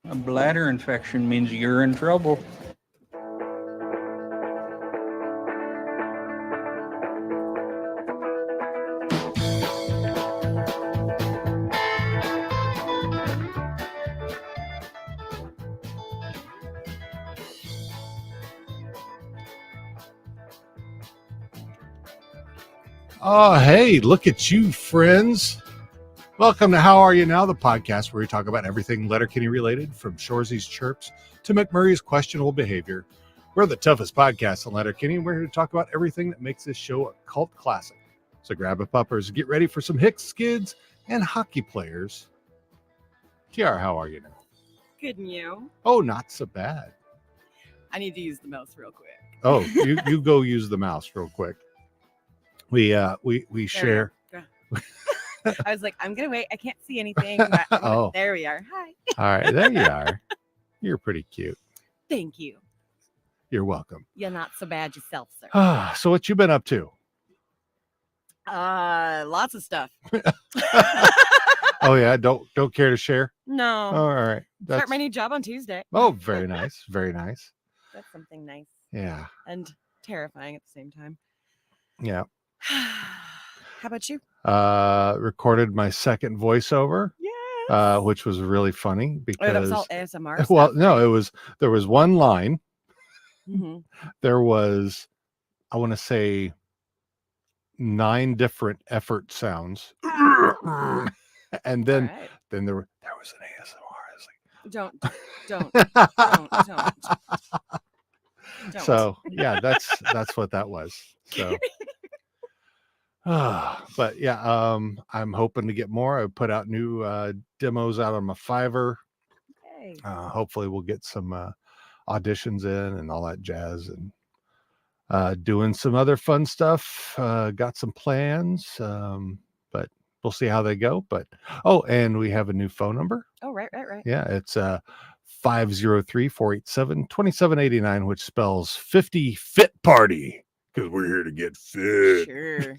A bladder infection means you're in trouble. Oh, hey, look at you, friends. Welcome to How Are You Now, the podcast where we talk about everything Letterkenny related, from Shorzy's chirps to McMurray's questionable behavior. We're the toughest podcast in Letterkenny, and we're here to talk about everything that makes this show a cult classic. So grab a puppers, get ready for some Hicks skids and hockey players. TR, how are you now? Good, and you? Oh, not so bad. I need to use the mouse real quick. Oh, you go use the mouse real quick. We share. I was like, I'm gonna wait. I can't see anything. But Oh, there we are. Hi. all right, there you are. You're pretty cute. Thank you. You're welcome. You're not so bad yourself, sir. So what you been up to? Lots of stuff. Oh yeah, don't care to share. No. Oh, all right. Start my new job on Tuesday. Oh, very nice, very nice. That's something nice Yeah, and terrifying at the same time. yeah. How about you? Recorded my second voiceover, Yes. which was really funny because that was all ASMR. well, stuff, no, right? there was one line. Mm-hmm. There was, I want to say, 9 different effort sounds, and then All right. then there was an ASMR. I was Don't. Don't. So yeah, that's what that was. So but yeah, I'm hoping to get more. I put out new demos out on my Fiverr. Okay. Hopefully we'll get some auditions in and all that jazz, and doing some other fun stuff. Got some plans, but we'll see how they go. But and we have a new phone number. Oh, right. Yeah, it's 503-487-2789, which spells 50 Fit Party, because we're here to get fit. Sure.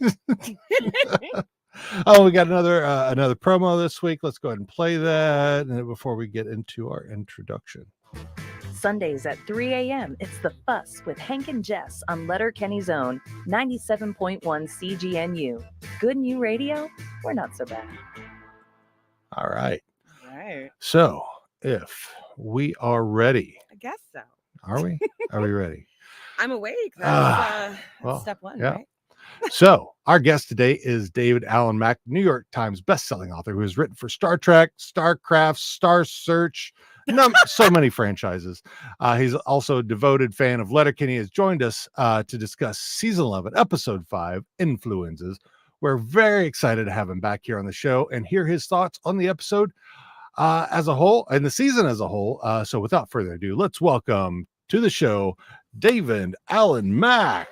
We got another promo this week. Let's go ahead and play that before we get into our introduction. Sundays at 3 a.m. It's The Fuss with Hank and Jess on Letterkenny's own 97.1 CGNU. Good new radio? We're not so bad. All right. Right. So if we are ready, I guess so. are we? Are we ready? I'm awake. That's well, step one, yeah. right? So our guest today is David Alan Mack, New York Times bestselling author who has written for Star Trek, StarCraft, Star Search, so many franchises. He's also a devoted fan of Letterkenny. Has joined us to discuss season 11, episode 5, Influenzas. We're very excited to have him back here on the show and hear his thoughts on the episode as a whole and the season as a whole. So without further ado, let's welcome to the show David Alan Mack.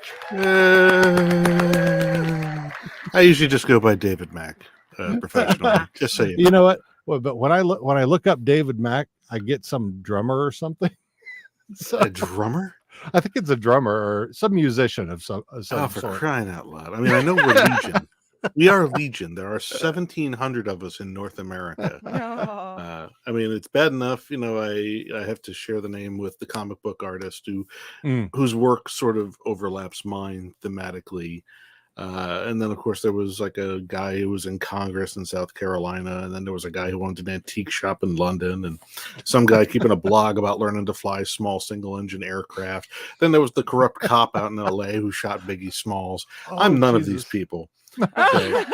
I usually just go by David Mack professionally. Just so You know what? Well, but when I look up David Mack, I get some drummer or something. So, a drummer? I think it's a drummer or some musician of some Oh, for sort. crying out loud! I mean, I know we're Legion. We are Legion. There are 1,700 of us in North America. No. I mean, it's bad enough, I have to share the name with the comic book artist whose work sort of overlaps mine thematically. And then, of course, there was like a guy who was in Congress in South Carolina, and then there was a guy who owned an antique shop in London, and some guy keeping a blog about learning to fly small single-engine aircraft. Then there was the corrupt cop out in L.A. who shot Biggie Smalls. I'm none of these people. Okay.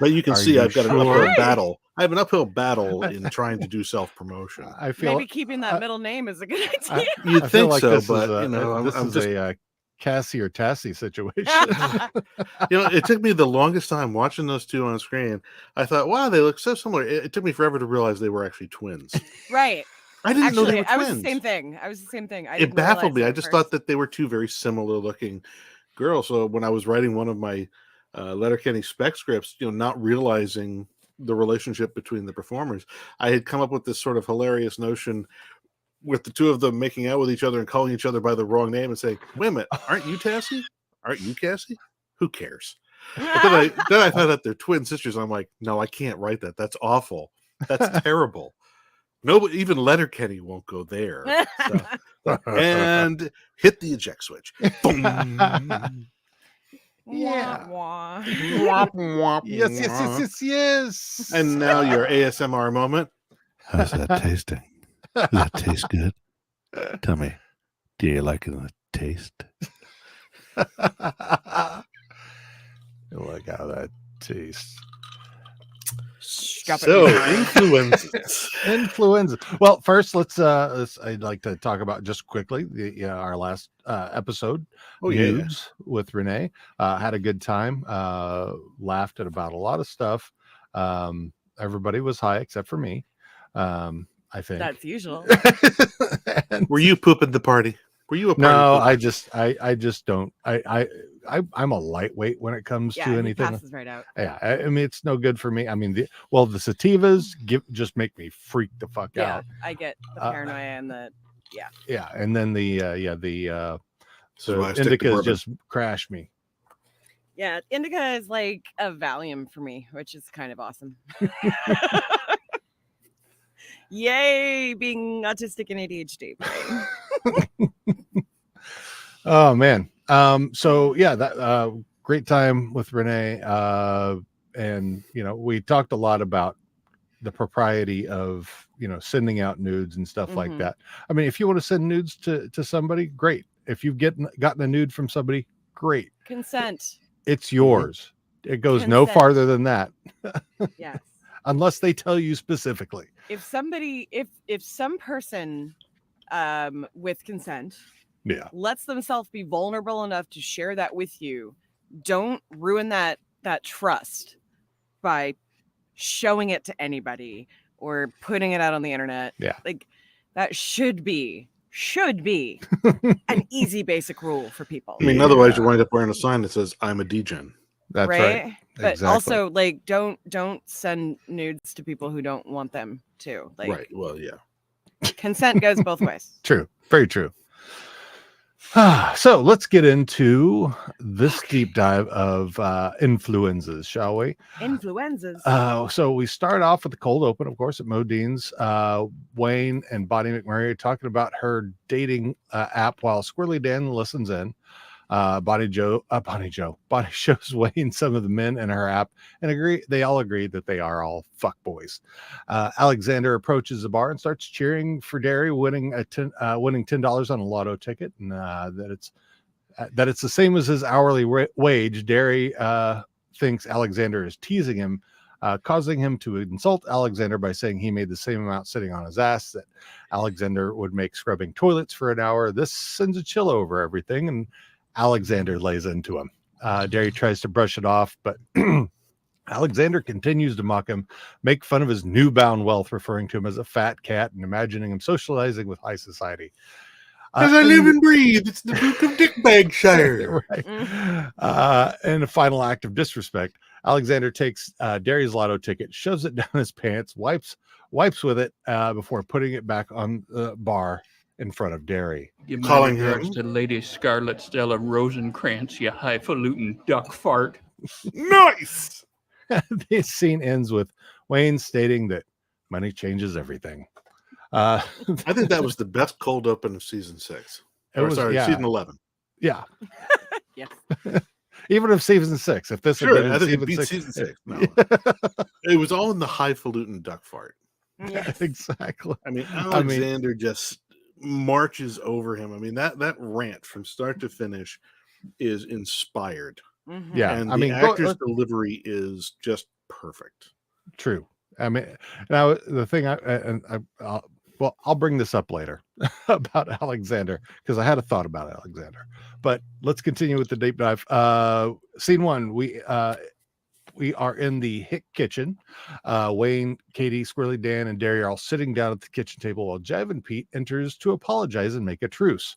But you can see I've got an uphill battle. I have an uphill battle in trying to do self-promotion. I feel Maybe keeping that middle name is a good idea. You'd I feel think like so, this but is a Cassie or Tassie situation. It took me the longest time watching those two on screen. I thought, wow, they look so similar. It took me forever to realize they were actually twins. Right. I didn't know they were I twins. was the same thing. It baffled me. I just thought that they were two very similar looking girls. So when I was writing one of my Letterkenny spec scripts, not realizing the relationship between the performers, I had come up with this sort of hilarious notion with the two of them making out with each other and calling each other by the wrong name and saying, wait a minute, aren't you Tassie? Aren't you Cassie? Who cares? But then I thought that they're twin sisters. I'm like, no, I can't write that. That's awful. That's terrible. No, even Letterkenny won't go there. So, and hit the eject switch. Boom. Yeah. Wah, wah. Yes. And now your ASMR moment. How's that tasting? Does that taste good? Tell me, do you like the taste? Look how that tastes. Drop it So, behind. influences. Influenza. Well, first I'd like to talk about just quickly our last episode, Oh, yeah. Nudes with Renee. Had a good time. Laughed at about a lot of stuff. Everybody was high except for me. I think That's usual. And- Were you pooping the party? Were you a party no, pooper? I just don't. I'm a lightweight when it comes Yeah, to he anything. passes right out. Yeah, I mean it's no good for me. I mean, the sativas just make me freak the fuck Yeah, out. I get the paranoia and the Yeah, and then the This is why I stick to indicas bourbon. just crash me. yeah. Indica is like a Valium for me, which is kind of awesome. Yay, being autistic and ADHD. Oh man. So yeah, that great time with Renee. And we talked a lot about the propriety of sending out nudes and stuff like Mhm. that. I mean, if you want to send nudes to somebody, great. If you've gotten a nude from somebody, great. Consent. It's yours. It goes no Consent. farther than that, Yes. unless they tell you specifically. If somebody, if some person, with consent, Yeah. lets themselves be vulnerable enough to share that with you, don't ruin that trust by showing it to anybody or putting it out on the internet. Yeah. Like that should be an easy basic rule for people. I mean, otherwise you wind up wearing a sign that says "I'm a degen." That's right. But Exactly. also, like, don't send nudes to people who don't want them to. Like, Right. Well, yeah. consent goes both ways. True. Very true. So let's get into this deep dive of influenzas, shall we? Influenzas. So we start off with the cold open, of course, at Modine's. Wayne and Bonnie McMurray are talking about her dating app while Squirrely Dan listens in. Bonnie shows Wayne some of the men in her app and they all agree that they are all fuck boys. Alexander approaches the bar and starts cheering for Derry winning $10 on a lotto ticket, and that it's the same as his hourly wage. Derry thinks Alexander is teasing him, causing him to insult Alexander by saying he made the same amount sitting on his ass that Alexander would make scrubbing toilets for an hour. This sends a chill over everything, and Alexander lays into him. Derry tries to brush it off, but Alexander continues to mock him, make fun of his newfound wealth, referring to him as a fat cat and imagining him socializing with high society. As I live and breathe, it's the Duke of Dickbagshire. Right. In a final act of disrespect, Alexander takes Derry's lotto ticket, shoves it down his pants, wipes with it before putting it back on the bar in front of Derry. Give my Calling regards him- to Lady Scarlet Stella Rosencrantz, you highfalutin duck fart. Nice. The scene ends with Wayne stating that money changes everything. I think that was the best cold open of season 6. Season 11. Yeah. Yes. Even if season 6, if this had Sure, been I in think it beat season season 6. No. It was all in the highfalutin duck fart. Yes. Exactly. I mean, Alexander just marches over him. I mean, that rant from start to finish is inspired. Mhm. Yeah. And I the mean, actor's delivery is just perfect. True. I mean, now the thing I'll bring this up later about Alexander because I had a thought about Alexander, but let's continue with the deep dive. Scene 1, we are in the Hick kitchen. Wayne, Katie, Squirrely Dan, and Derry are all sitting down at the kitchen table while Jive and Pete enters to apologize and make a truce.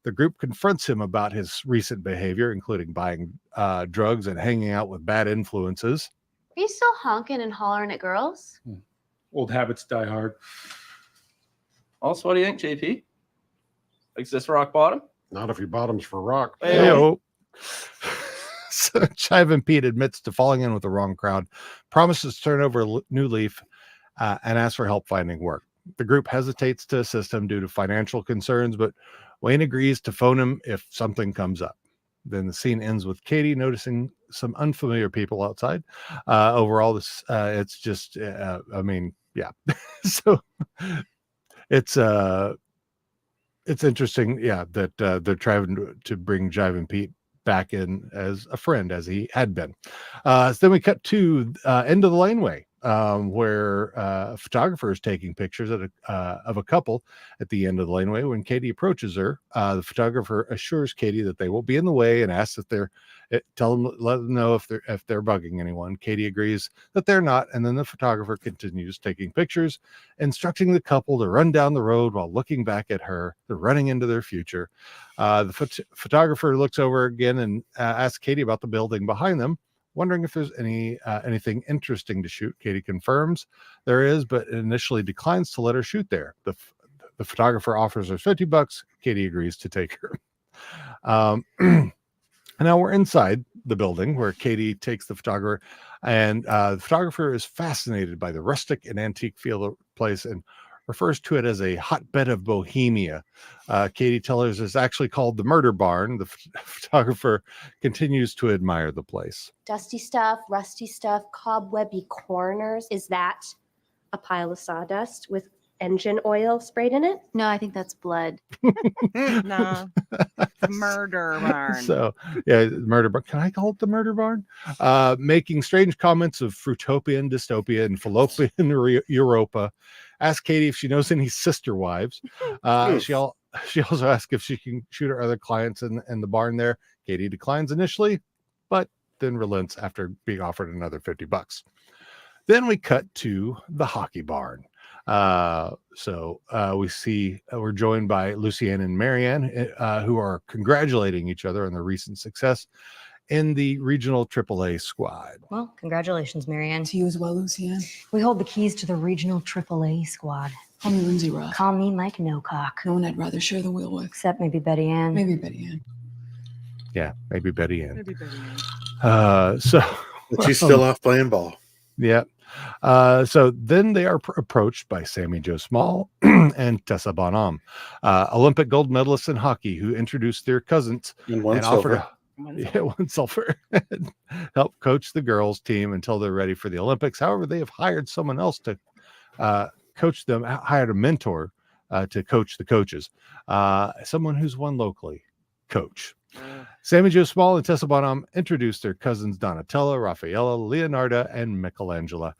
The group confronts him about his recent behavior, including buying drugs and hanging out with bad influences. Are you still honking and hollering at girls? Old habits die hard. Also, what do you think, JP? Is this rock bottom? Not if your bottom's for rock. Heyo. So Jive and Pete admits to falling in with the wrong crowd, promises to turn over a new leaf, and asks for help finding work. The group hesitates to assist him due to financial concerns, but Wayne agrees to phone him if something comes up. Then the scene ends with Katie noticing some unfamiliar people outside. Overall, it's just, I mean, yeah. So it's interesting, yeah, that they're trying to bring Jivin' Pete back in as a friend, as he had been. So then we cut to end of the laneway, where a photographer is taking pictures of a couple at the end of the laneway. When Katie approaches her, the photographer assures Katie that they won't be in the way and asks if let them know if they're bugging anyone. Katie agrees that they're not, and then the photographer continues taking pictures, instructing the couple to run down the road while looking back at her. They're running into their future. The photographer looks over again and asks Katie about the building behind them, wondering if there's anything interesting to shoot. Katie confirms there is, but initially declines to let her shoot there. The photographer offers her $50. Katie agrees to take her. Now we're inside the building where Katie takes the photographer, and the photographer is fascinated by the rustic and antique feel of the place and refers to it as a hotbed of bohemia. Katie tells us it's actually called the Murder Barn. The photographer continues to admire the place. Dusty stuff, rusty stuff, cobwebby corners. Is that a pile of sawdust with engine oil sprayed in it? No, I think that's blood. Nah, murder barn. So, yeah, Murder Barn. Can I call it the Murder Barn? Making strange comments of fruitopian dystopia and fallopian Europa. Ask Katie if she knows any sister wives. She also asks if she can shoot her other clients in the barn there. Katie declines initially, but then relents after being offered another $50. Then we cut to the hockey barn. We see we're joined by Lucianne and Marianne, who are congratulating each other on their recent success in the regional AAA squad. Well, congratulations, Marianne. To you as well, Lucianne. We hold the keys to the regional AAA squad. Call me Lindsay Rock. Call me Mike Nocock. No one I'd rather share the wheel with. Except maybe Betty Ann. Maybe Betty Ann. Yeah, maybe Betty Ann. Maybe Betty Ann. But she's still off playing ball. Yeah. So then they are approached by Sammy Jo Small and Tessa Bonhomme, Olympic gold medalists in hockey, who introduced their cousins And one and silver. offered one silver, help coach the girls team until they're ready for the Olympics. However, they have hired someone else to coach them, hired a mentor to coach the coaches, someone who's won locally, Coach. Sammy Jo Small and Tessa Bonhomme introduced their cousins Donatella, Raffaella, Leonarda, and Michelangela.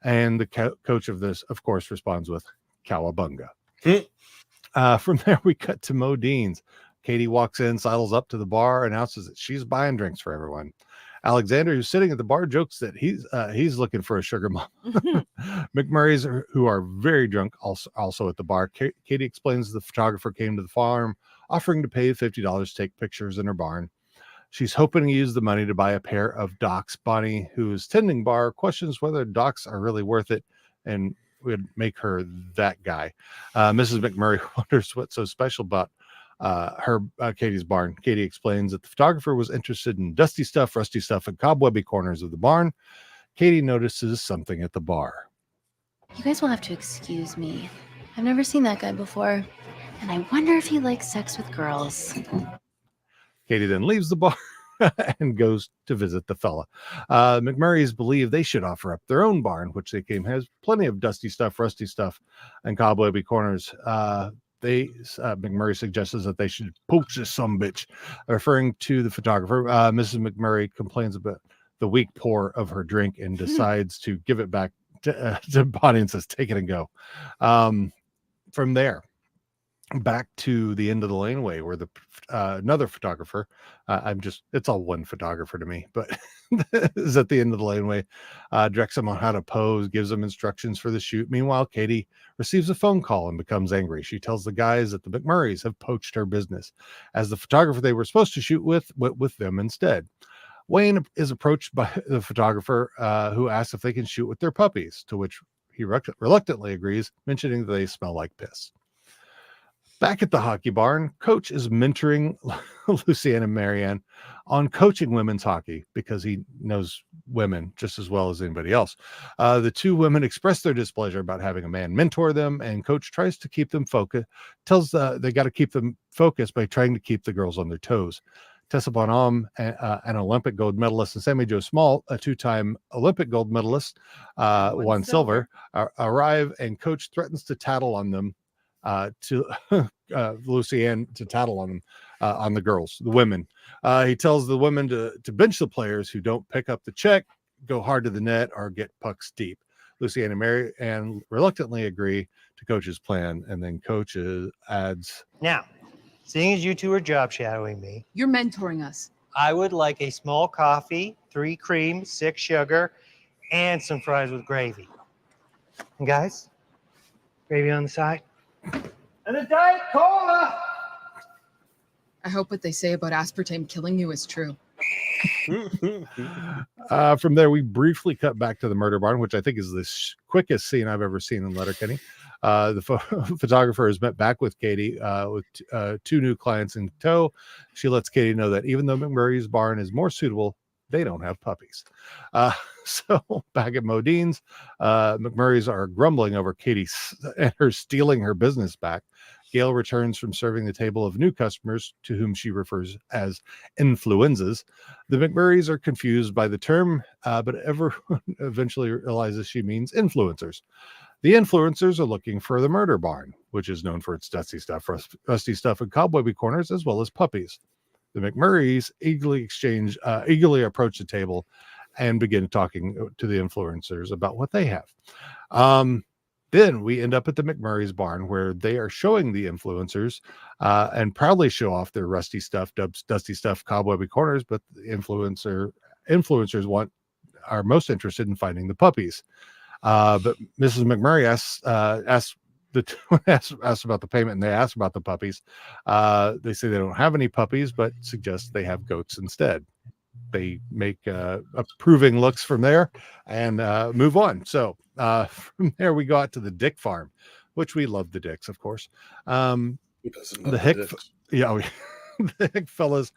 And the coach of this, of course, responds with Cowabunga. From there, we cut to Modine's. Katie walks in, sidles up to the bar, announces that she's buying drinks for everyone. Alexander, who's sitting at the bar, jokes that he's looking for a sugar mama. McMurray's, who are very drunk, also at the bar. Katie explains the photographer came to the farm, offering to pay $50 to take pictures in her barn. She's hoping to use the money to buy a pair of Docks. Bonnie, who is tending bar, questions whether Docks are really worth it and would make her that guy. Mrs. McMurray wonders what's so special about Katie's barn. Katie explains that the photographer was interested in dusty stuff, rusty stuff, and cobwebby corners of the barn. Katie notices something at the bar. You guys will have to excuse me. I've never seen that guy before, and I wonder if he likes sex with girls. Katie then leaves the bar and goes to visit the fella. McMurrays believe they should offer up their own barn, which they claim has plenty of dusty stuff, rusty stuff, and cobwebby corners. McMurray suggests that they should poach this sumbitch, referring to the photographer. Mrs. McMurray complains about the weak pour of her drink and decides to give it back to Bonnie and says, "Take it and go." From there, back to the end of the laneway where the another photographer, it's all one photographer to me, but is at the end of the laneway, directs them on how to pose, gives them instructions for the shoot. Meanwhile, Katie receives a phone call and becomes angry. She tells the guys that the McMurrays have poached her business, as the photographer they were supposed to shoot with went with them instead. Wayne is approached by the photographer, who asks if they can shoot with their puppies, to which he reluctantly agrees, mentioning that they smell like piss. Back at the hockey barn, Coach is mentoring Lucianne and Marianne on coaching women's hockey because he knows women just as well as anybody else. The two women express their displeasure about having a man mentor them, and Coach tries to keep them focused, they got to keep them focused by trying to keep the girls on their toes. Tessa Bonhomme, an Olympic gold medalist, and Sammy Jo Small, a two-time Olympic gold medalist, won silver, arrive, and Coach threatens to tattle on them, to Lucianne to tattle on them, on the girls, the women. He tells the women to bench the players who don't pick up the check, go hard to the net, or get pucks deep. Lucianne and Marianne reluctantly agree to Coach's plan, and then Coach adds, "Now, seeing as you two are job shadowing me, You're mentoring us. I would like a small coffee, 3 cream, 6 sugar, and some fries with gravy. And guys, gravy on the side. And a Diet Cola!" I hope what they say about aspartame killing you is true. From there, we briefly cut back to the murder barn, which I think is the quickest scene I've ever seen in Letterkenny. The photographer has met back with Katie with 2 new clients in tow. She lets Katie know that even though McMurray's barn is more suitable, they don't have puppies. So back at Modine's, McMurray's are grumbling over Katie and her stealing her business back. Gail returns from serving the table of new customers, to whom she refers as influenzas. The McMurrays are confused by the term, but everyone eventually realizes she means influencers. The influencers are looking for the murder barn, which is known for its dusty stuff, rusty stuff, and cobwebby corners, as well as puppies. The McMurrays eagerly approach the table and begin talking to the influencers about what they have. Then we end up at the McMurray's barn, where they are showing the influencers and proudly show off their rusty stuff, dusty stuff, cobwebby corners. But the influencers are most interested in finding the puppies. But Mrs. McMurray asks about the payment, and they ask about the puppies. They say they don't have any puppies, but suggest they have goats instead. They make approving looks from there and move on. So from there, we got to the Dick farm, which we love the Dicks, of course. Who doesn't love The the Dicks? the Hick fellas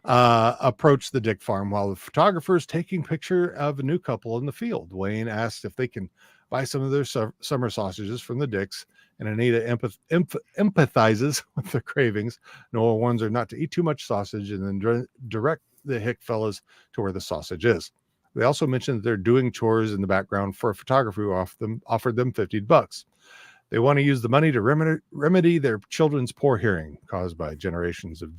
approach the Dick farm while the photographer is taking picture of a new couple in the field. Wayne asks if they can buy some of their summer sausages from the Dicks, and Anita empathizes with their cravings. Noah warns her not to eat too much sausage, and then direct the Hick fellas to where the sausage is. They also mention that they're doing chores in the background for a photographer who offered them $50. They want to use the money to remedy their children's poor hearing caused by generations of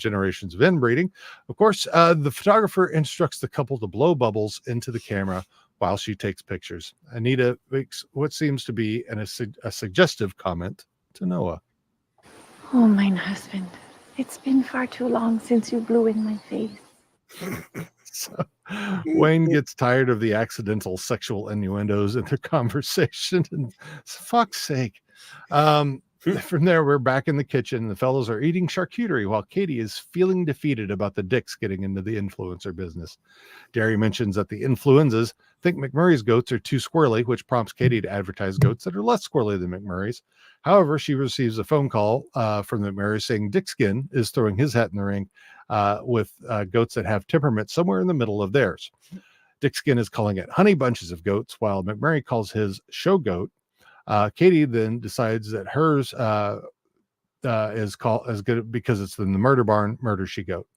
inbreeding. Of course, the photographer instructs the couple to blow bubbles into the camera while she takes pictures. Anita makes what seems to be a suggestive comment to Noah. "Oh, mine husband, it's been far too long since you blew in my face." So Wayne gets tired of the accidental sexual innuendos in their conversation, and fuck's sake. From there, we're back in the kitchen. The fellows are eating charcuterie while Katie is feeling defeated about the Dicks getting into the influencer business. Derry mentions that the influenzas think McMurray's goats are too squirrely, which prompts Katie to advertise goats that are less squirrely than McMurray's. However, she receives a phone call from the McMurray saying Dickskin is throwing his hat in the ring with goats that have temperament somewhere in the middle of theirs. Dickskin is calling it honey bunches of goats, while McMurray calls his show goat. Katie then decides that hers is called as good because it's in the murder barn, murder she goat.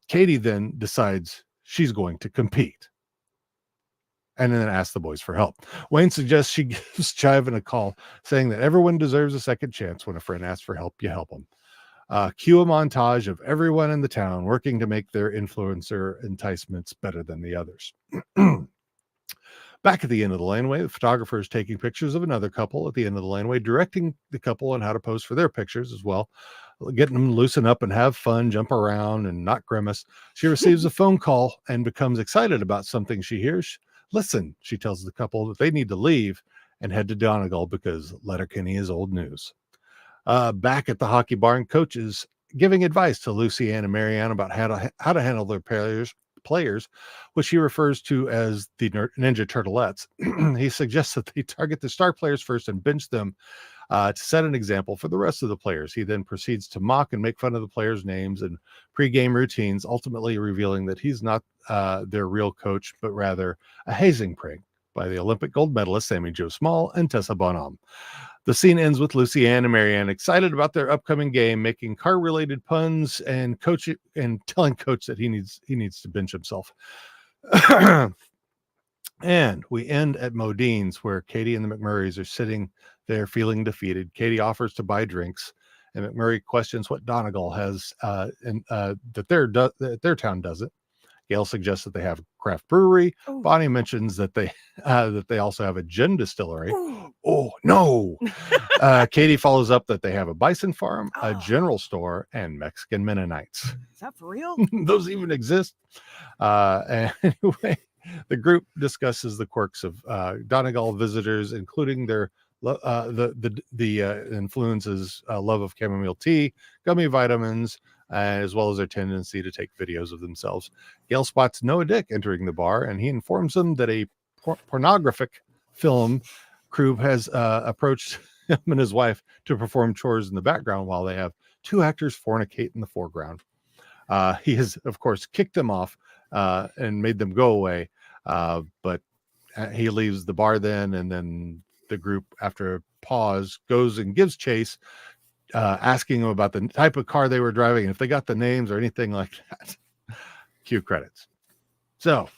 Katie then decides she's going to compete and then asks the boys for help. Wayne suggests she gives Chivan a call, saying that everyone deserves a second chance. When a friend asks for help, you help them. Cue a montage of everyone in the town working to make their influencer enticements better than the others. Back at the end of the laneway, the photographer is taking pictures of another couple at the end of the laneway, directing the couple on how to pose for their pictures as well, getting them to loosen up and have fun, jump around, and not grimace. She receives a phone call and becomes excited about something she hears. Listen, she tells the couple that they need to leave and head to Donegal because Letterkenny is old news. Back at the hockey barn, Coach is giving advice to Lucianne and Marianne about how to handle their players, which he refers to as the Ninja Turtlettes. He suggests that they target the star players first and bench them to set an example for the rest of the players. He then proceeds to mock and make fun of the players' names and pre-game routines, ultimately revealing that he's not their real coach, but rather a hazing prank by the Olympic gold medalists Sammy Jo Small and Tessa Bonhomme. The scene ends with Lucy Ann and Marianne excited about their upcoming game, making car-related puns and telling Coach that he needs to bench himself. And we end at Modine's, where Katie and the McMurrays are sitting there feeling defeated. Katie offers to buy drinks, and McMurray questions what Donegal has that their town doesn't. Gail suggests that they have a craft brewery. Oh. Bonnie mentions that they also have a gin distillery. Oh no! Katie follows up that they have a bison farm, a general store, and Mexican Mennonites. Is that for real? Those even exist. Anyway, the group discusses the quirks of Donegal visitors, including their Influenzas love of chamomile tea, gummy vitamins, as well as their tendency to take videos of themselves. Gail spots Noah Dick entering the bar, and he informs them that a pornographic film crew has approached him and his wife to perform chores in the background while they have two actors fornicate in the foreground. He has, of course, kicked them off and made them go away, but he leaves the bar then, and then the group, after a pause, goes and gives chase, asking them about the type of car they were driving and if they got the names or anything like that. Cue credits. So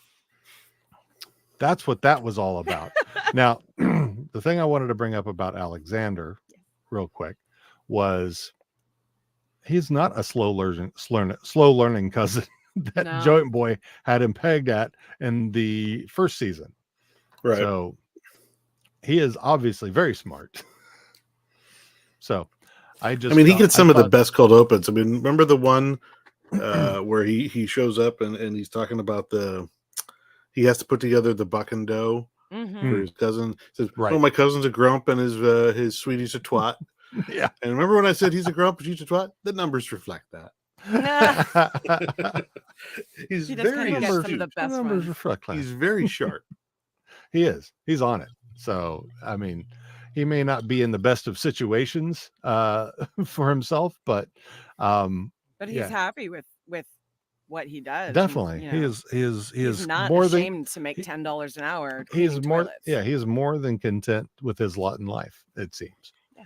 that's what that was all about. Now, the thing I wanted to bring up about Alexander real quick was he's not a slow learning cousin that Joint Boy had him pegged at in the first season. Right. So he is obviously very smart. So he gets some of the best cold opens. I mean, remember the one where he shows up and he's talking about he has to put together the buck and dough for his cousin. He says, right. "Oh, my cousin's a grump and his sweetie's a twat." Yeah. And remember when I said he's a grump and she's a twat? The numbers reflect that. He's very He's very sharp. He is. He's on it. So, I mean, he may not be in the best of situations for himself, but he's happy with what he does. Definitely. And, he is not more ashamed to make $10 an hour. He's more toilets. he is more than content with his lot in life, it seems. Yeah.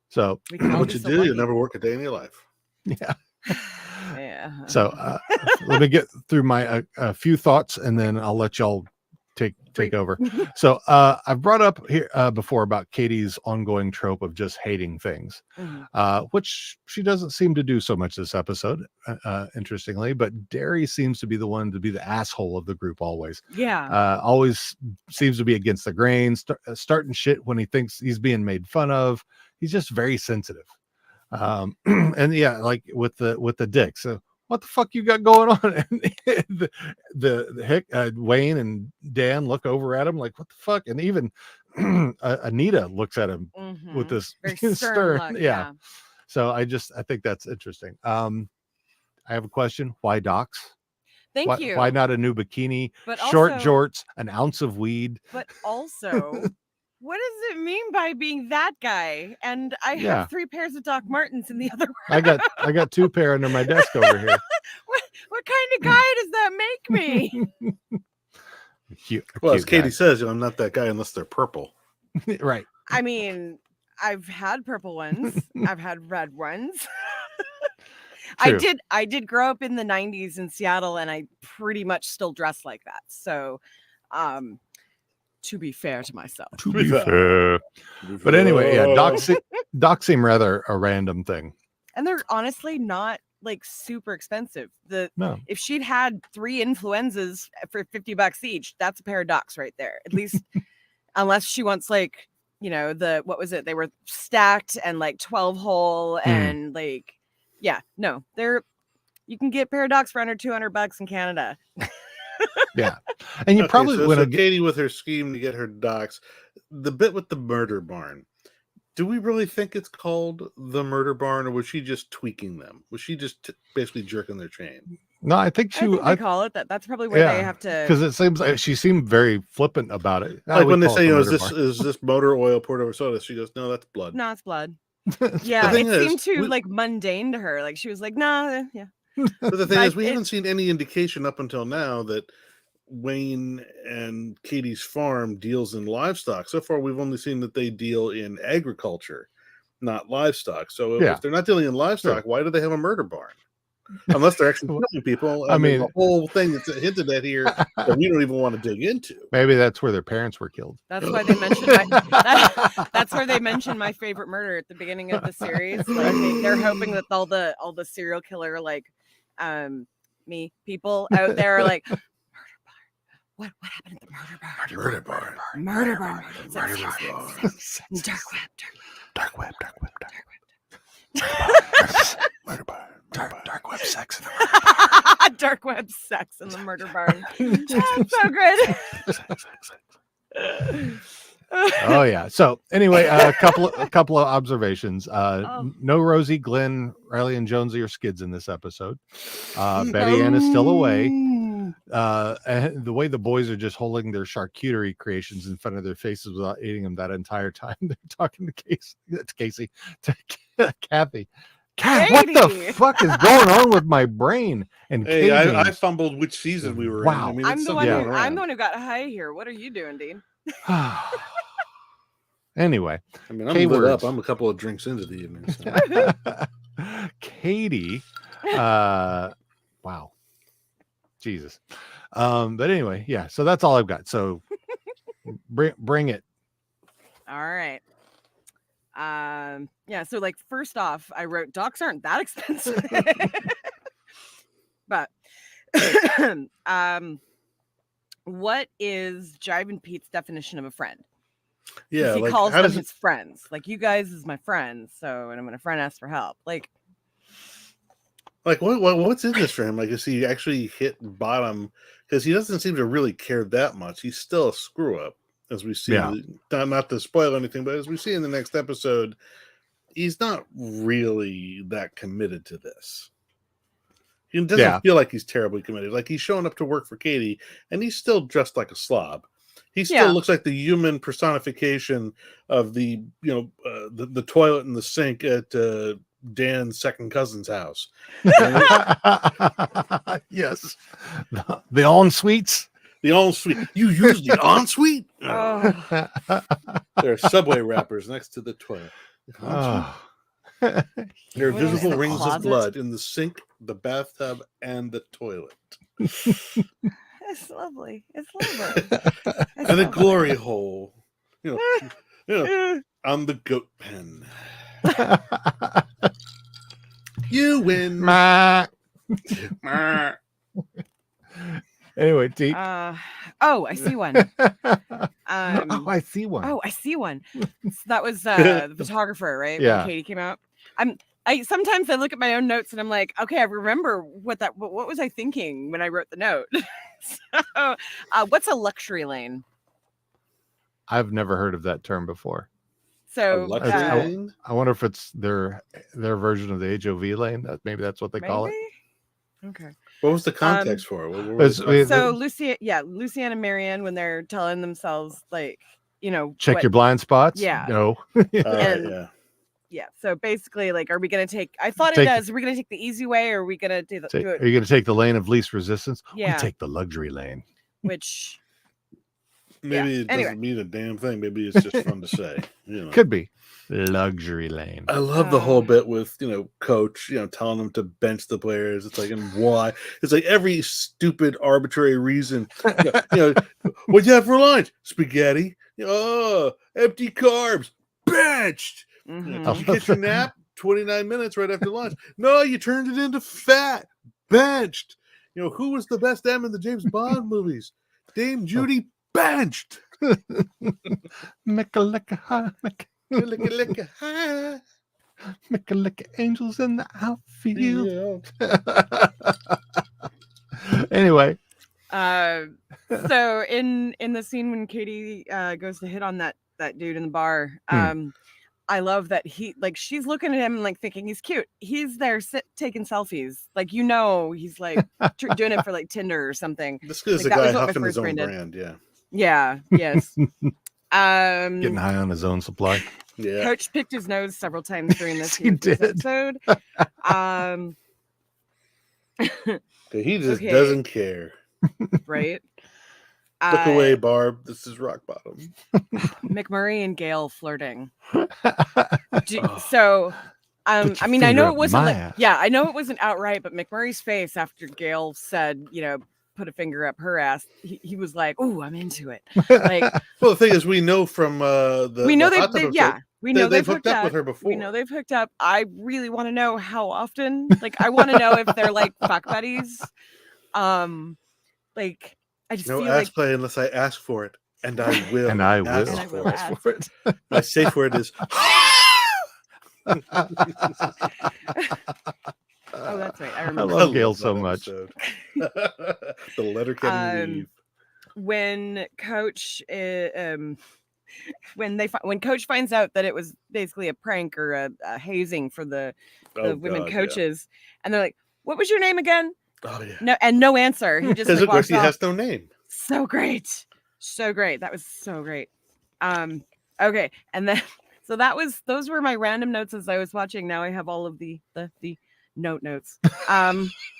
So what you do, you never work a day in your life. Yeah. Yeah. So let me get through my a few thoughts, and then I'll let y'all take over. So I've brought up here before about Katie's ongoing trope of just hating things, which she doesn't seem to do so much this episode, interestingly. But Derry seems to be the one to be the asshole of the group always. Yeah. Always seems to be against the grain, starting shit when he thinks he's being made fun of. He's just very sensitive. And yeah, like with the dick. So what the fuck you got going on? And the Wayne and Dan look over at him like, what the fuck? And even Anita looks at him with this very stern look, yeah. So I think that's interesting. I have a question. Why docs? Thank you. Why not a new bikini, but short also, jorts, an ounce of weed? But also, what does it mean by being that guy? And I have 3 pairs of Doc Martens in the other room. I got 2 pair under my desk over here. What kind of guy does that make me? Well, as Katie says, I'm not that guy unless they're purple. Right. I mean, I've had purple ones. I've had red ones. I did grow up in the 90s in Seattle, and I pretty much still dress like that. So, to be fair to myself. To be fair. But anyway, yeah, docs seem rather a random thing. And they're honestly not like super expensive. No. If she'd had 3 Influenzas for $50 each, that's a pair of docs right there. At least, unless she wants like, what was it? They were stacked and like 12 hole and like, yeah, no, you can get pair of docs for under $200 in Canada. Yeah. And you probably so Katie with her scheme to get her docs, the bit with the murder barn. Do we really think it's called the murder barn, or was she just tweaking them? Was she just basically jerking their chain? No, I think I think they call it that. That's probably where they have to. Because it seems like she seemed very flippant about it. Like when they say, you know, is this motor oil poured over soda? She goes, no, that's blood. No, it's blood. Yeah, it seemed too like mundane to her. Like she was like, nah, yeah. But the thing is, we haven't seen any indication up until now that Wayne and Katie's farm deals in livestock. So far, we've only seen that they deal in agriculture, not livestock. So if they're not dealing in livestock, why do they have a murder barn? Unless they're actually killing people. I mean, the whole thing that's hinted at here that we don't even want to dig into. Maybe that's where their parents were killed. That's why they mentioned that's where they mentioned my favorite murder at the beginning of the series. Like they're hoping that all the serial killer me people out there are like murder barn. What happened at the murder barn? Murder barn. Dark web. Murder barn. Dark web sex in the murder barn. Dark web sex in the murder barn. So good. Oh yeah. So anyway, a couple of observations. No Rosie, Glenn, Riley, and Jonesy or Skids in this episode. Betty Ann is still away. And the way the boys are just holding their charcuterie creations in front of their faces without eating them that entire time. They're talking to Kathy. Kat, what the fuck is going on with my brain? And hey, I fumbled which season we were in. I mean, I'm the one who got high here. What are you doing, Dean? Anyway, I mean, I'm lit up. I'm a couple of drinks into the evening. So. Katie, wow, Jesus. But anyway, yeah. So that's all I've got. So bring it. All right. Yeah. So like, first off, I wrote docs aren't that expensive, but what is Jivin' Pete's definition of a friend? Yeah, he calls them his friends. Like, you guys is my friends. So, and when a friend asks for help, like what's in this for him? Like, is he actually hit bottom? Because he doesn't seem to really care that much. He's still a screw up, as we see. Yeah. Not to spoil anything, but as we see in the next episode, he's not really that committed to this. He doesn't feel like he's terribly committed. Like, he's showing up to work for Katie, and he's still dressed like a slob. He still looks like the human personification of the toilet and the sink at Dan's second cousin's house. Yes, the ensuites. The ensuite. You use the ensuite? Oh. There are Subway wrappers next to the toilet. There are visible rings of blood in the sink, the bathtub, and the toilet. It's lovely. And a glory hole. You know, on the goat pen. You win. Anyway, Dee. I see one. I see one. Oh, I see one. So that was the photographer, right? Yeah. When Katie came out. I sometimes I look at my own notes and I'm like, okay, I remember what was I thinking when I wrote the note? So, what's a luxury lane? I've never heard of that term before. So I wonder if it's their version of the HOV lane. Maybe that's what they call it. Okay. What was the context for it? So Luciana and Marianne, when they're telling themselves, like, check your blind spots. Yeah. No. Yeah. So basically, like, are we going to take? I thought it does. Are we going to take the easy way, or are we going to do it? Are you going to take the lane of least resistance? Yeah. We take the luxury lane. Which maybe it doesn't mean a damn thing. Maybe it's just fun to say. Could be luxury lane. I love the whole bit with Coach telling them to bench the players. It's like, and why? It's like every stupid arbitrary reason. What'd you have for lunch? Spaghetti. Empty carbs. Benched. Mm-hmm. Did you get your nap? 29 minutes right after lunch. No, you turned it into fat. Benched. Who was the best M in the James Bond movies? Dame Judy. Benched. Mecca angels in the outfield. Anyway. So in the scene when Katie goes to hit on that dude in the bar, I love that she's looking at him and like thinking he's cute. He's there taking selfies. Like, he's like doing it for like Tinder or something. This is like, a that was guy what my huffing his first own brain did. brand. Yeah. Yeah. Yes. Getting high on his own supply. Yeah. Coach picked his nose several times during this, He did. episode. He just Okay. doesn't care. Right. Look away, Barb. This is rock bottom. McMurray and Gail flirting. Oh. So, I mean, I know it wasn't I know it wasn't outright, but McMurray's face after Gail said, put a finger up her ass, he was like, "Oh, I'm into it." Like, well, the thing is, we know from we know they've they've hooked up with her before. We know they've hooked up. I really want to know how often. Like, I want to know if they're like fuck buddies. Like, I just no feel ass like play unless I ask for it, and I will. And I will ask for it. My safe word is. Oh, that's right. I I remember. love Gail so much. The Letterkenny weave. When Coach when Coach finds out that it was basically a prank or a hazing for the women coaches, and they're like, "What was your name again?" Oh yeah. No answer. He just Because like, of course walks he off. has no name. So great. That was so great. Okay, and then those were my random notes as I was watching. Now I have all of the notes.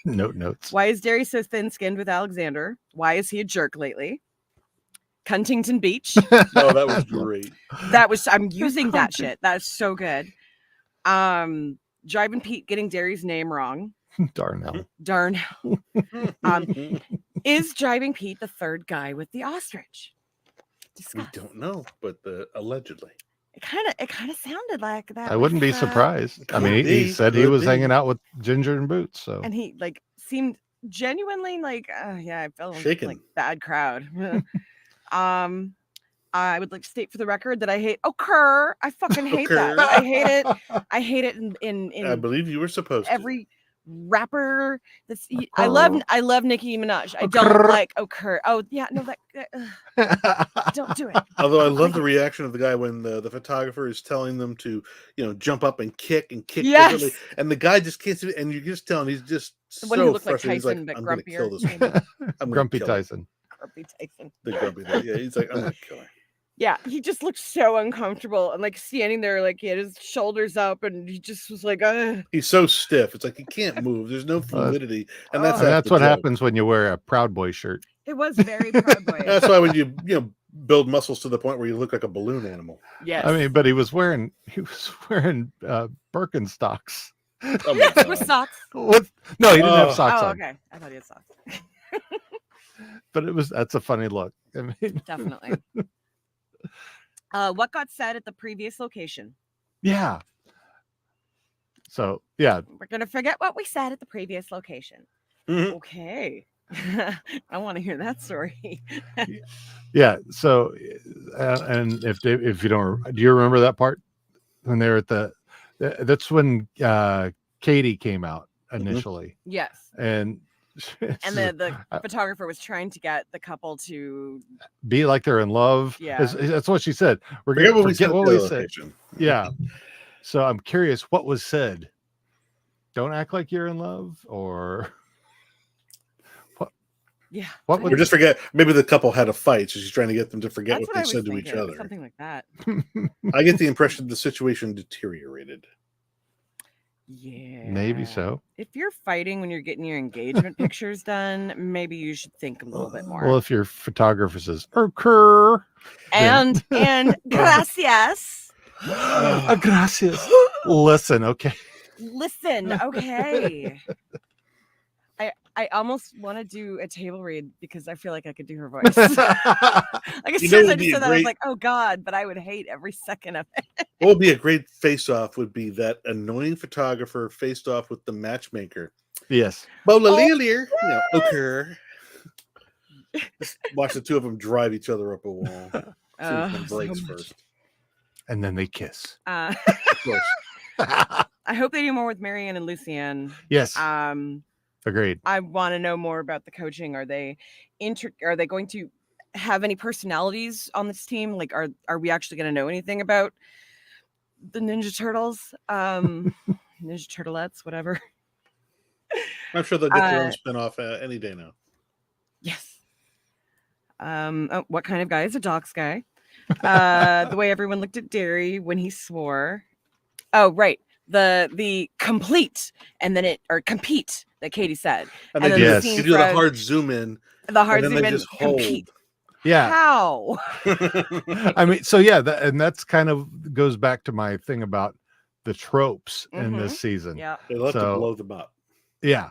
Notes. Why is Derry so thin-skinned with Alexander? Why is he a jerk lately? Huntington Beach. Oh, that was great. I'm using that shit. That's so good. Driving Pete getting Derry's name wrong. Darn. Is Driving Pete the third guy with the ostrich? We don't know, but allegedly. It kind of sounded like that. I wouldn't be surprised. I mean, he said he was hanging out with Ginger and Boots. So, and he like seemed genuinely like, I felt shaken. Like bad crowd. I would like to state for the record that I hate Occur. I fucking hate that. I hate it. I hate it in I believe you were supposed every rapper that's I love Nicki Minaj. I don't like Occur. Oh yeah, no, don't do it. Although I love the reaction of the guy when the photographer is telling them to, jump up and kick Yes. and the guy just can't see it, and you just tell him he's just The one so who looked like frustrated. Tyson, He's but like, I'm gonna grumpier. kill this woman. I'm Grumpy gonna kill her." Tyson. Grumpy Tyson. The grumpy guy. Yeah, he's like, I'm gonna kill her. Yeah, he just looked so uncomfortable and like standing there, like he had his shoulders up, and he just was like, He's so stiff. It's like he can't move. There's no fluidity, and that's And that's the what joke. happens when you wear a Proud Boy shirt. It was very Proud Boy. That's why when you build muscles to the point where you look like a balloon animal. Yes. I mean, but he was wearing Birkenstocks. Oh my God. With socks. No, he didn't have socks on. Okay. I thought he had socks. But that's a funny look. I mean, Definitely. What got said at the previous location? yeah. So yeah, We're gonna forget what we said at the previous location. Mhm. Okay. I want to hear that story. yeah. So, and if you don't, do you remember that part when they were at that's when Katie came out initially, Yes. and The photographer was trying to get the couple to be like they're in love. Yeah. That's what she said. We're Forget gonna what we forget said what at the we other said. location. Yeah. So I'm curious what was said. Don't act like you're in love, or what? Yeah. What Or just forget. Maybe the couple had a fight, so she's trying to get them to forget That's what what I they was said to thinking. each other. Something like that. I get the impression the situation deteriorated. Yeah. Maybe so. If you're fighting when you're getting your engagement pictures done, maybe you should think a little bit more. Well, if your photographer says occur and gracias. Gracias. Listen, okay. Listen, okay. I almost want to do a table read because I feel like I could do her voice. Like as soon as I just said that, I was like, oh God, but I would hate every second of it. What would be a great face-off would be that annoying photographer faced off with the matchmaker. Yes. Occur. Just watch the two of them drive each other up a wall. See which one breaks first. And then they kiss. Of course. I hope they do more with Marianne and Lucienne. Yes. Agreed. I want to know more about the coaching. Are they going to have any personalities on this team? Like, are we actually going to know anything about the Ninja Turtles, Ninja Turtlettes, whatever. I'm sure they'll get their own spinoff any day now. Yes. What kind of guy is a Docs guy? The way everyone looked at Derry when he swore. Oh, right. The complete and then compete that Katie said. And then Yes. you do the hard zoom in. The hard and then zoom they in. just hold. Compete. Yeah. How? I mean, so yeah, and that's kind of goes back to my thing about the tropes in this season. Yeah. They love to blow them up. Yeah.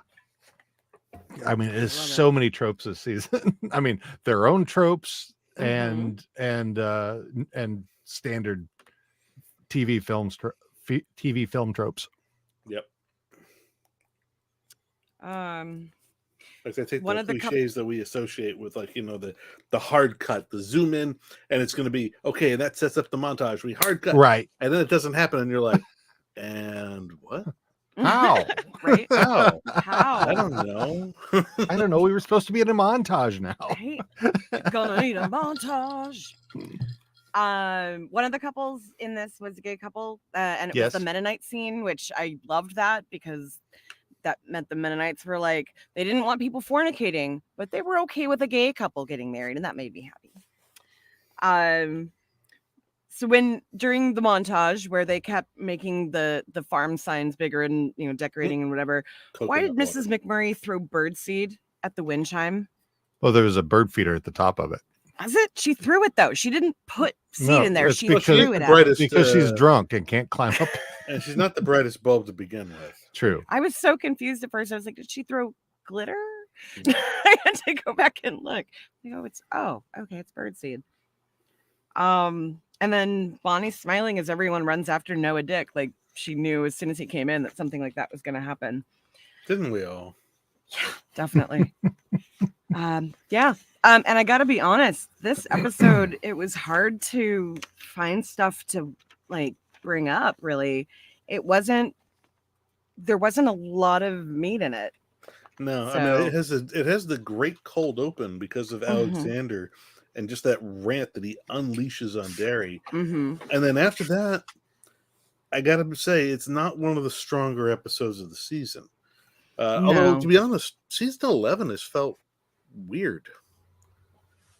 I mean, there's so many tropes this season. I mean, their own tropes and standard TV film tropes. Yep. Like I take one the of the cliches that we associate with, like, you know, the hard cut, the zoom in, and it's going to be okay. That sets up the montage. We hard cut, right? And then it doesn't happen, and you're like, and what? How? Right? How? How? I don't know. I don't know. We were supposed to be in a montage now. Right? Gonna need a montage. One of the couples in this was a gay couple, and it was the Mennonite scene, which I loved that because that meant the Mennonites were like, they didn't want people fornicating, but they were okay with a gay couple getting married, and that made me happy. So during the montage where they kept making the farm signs bigger and, you know, decorating and whatever, why did Mrs. McMurray throw birdseed at the wind chime? Well, there was a bird feeder at the top of it. Was it? She threw it though. She didn't put seed in there. She threw it out. Because she's drunk and can't climb up. And she's not the brightest bulb to begin with. True. I was so confused at first. I was like, did she throw glitter? I had to go back and look. It's okay, it's birdseed. And then Bonnie's smiling as everyone runs after Noah Dick. Like she knew as soon as he came in that something like that was going to happen. Didn't we all? Yeah, definitely. Yeah. And I got to be honest, this episode, it was hard to find stuff to like bring up. Really, there wasn't a lot of meat in it. No, So, I mean, it has the great cold open because of Alexander and just that rant that he unleashes on Derry. And then after that, I gotta say, it's not one of the stronger episodes of the season. Although, to be honest, season 11 has felt weird.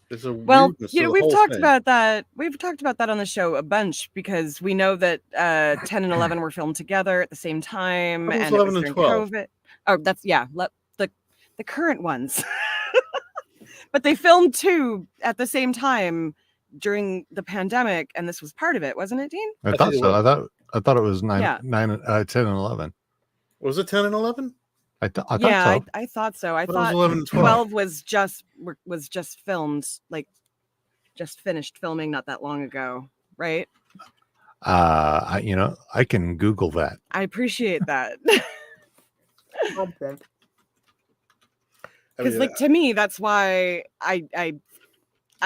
There's a weirdness to the we've whole talked thing. about that. We've talked about that on the show a bunch because we know that 10 and 11 were filmed together at the same time. What was And 11 it was and during 12? COVID. Oh, that's the current ones. But they filmed two at the same time during the pandemic, and this was part of it, wasn't it, Dean? I thought so. I thought it was 10 and 11. Was it 10 and 11? I thought so. I thought so. I But it was thought 11 and 12. 12 was just filmed, like just finished filming not that long ago, right? I can Google that. I appreciate that. Because like to me, that's why I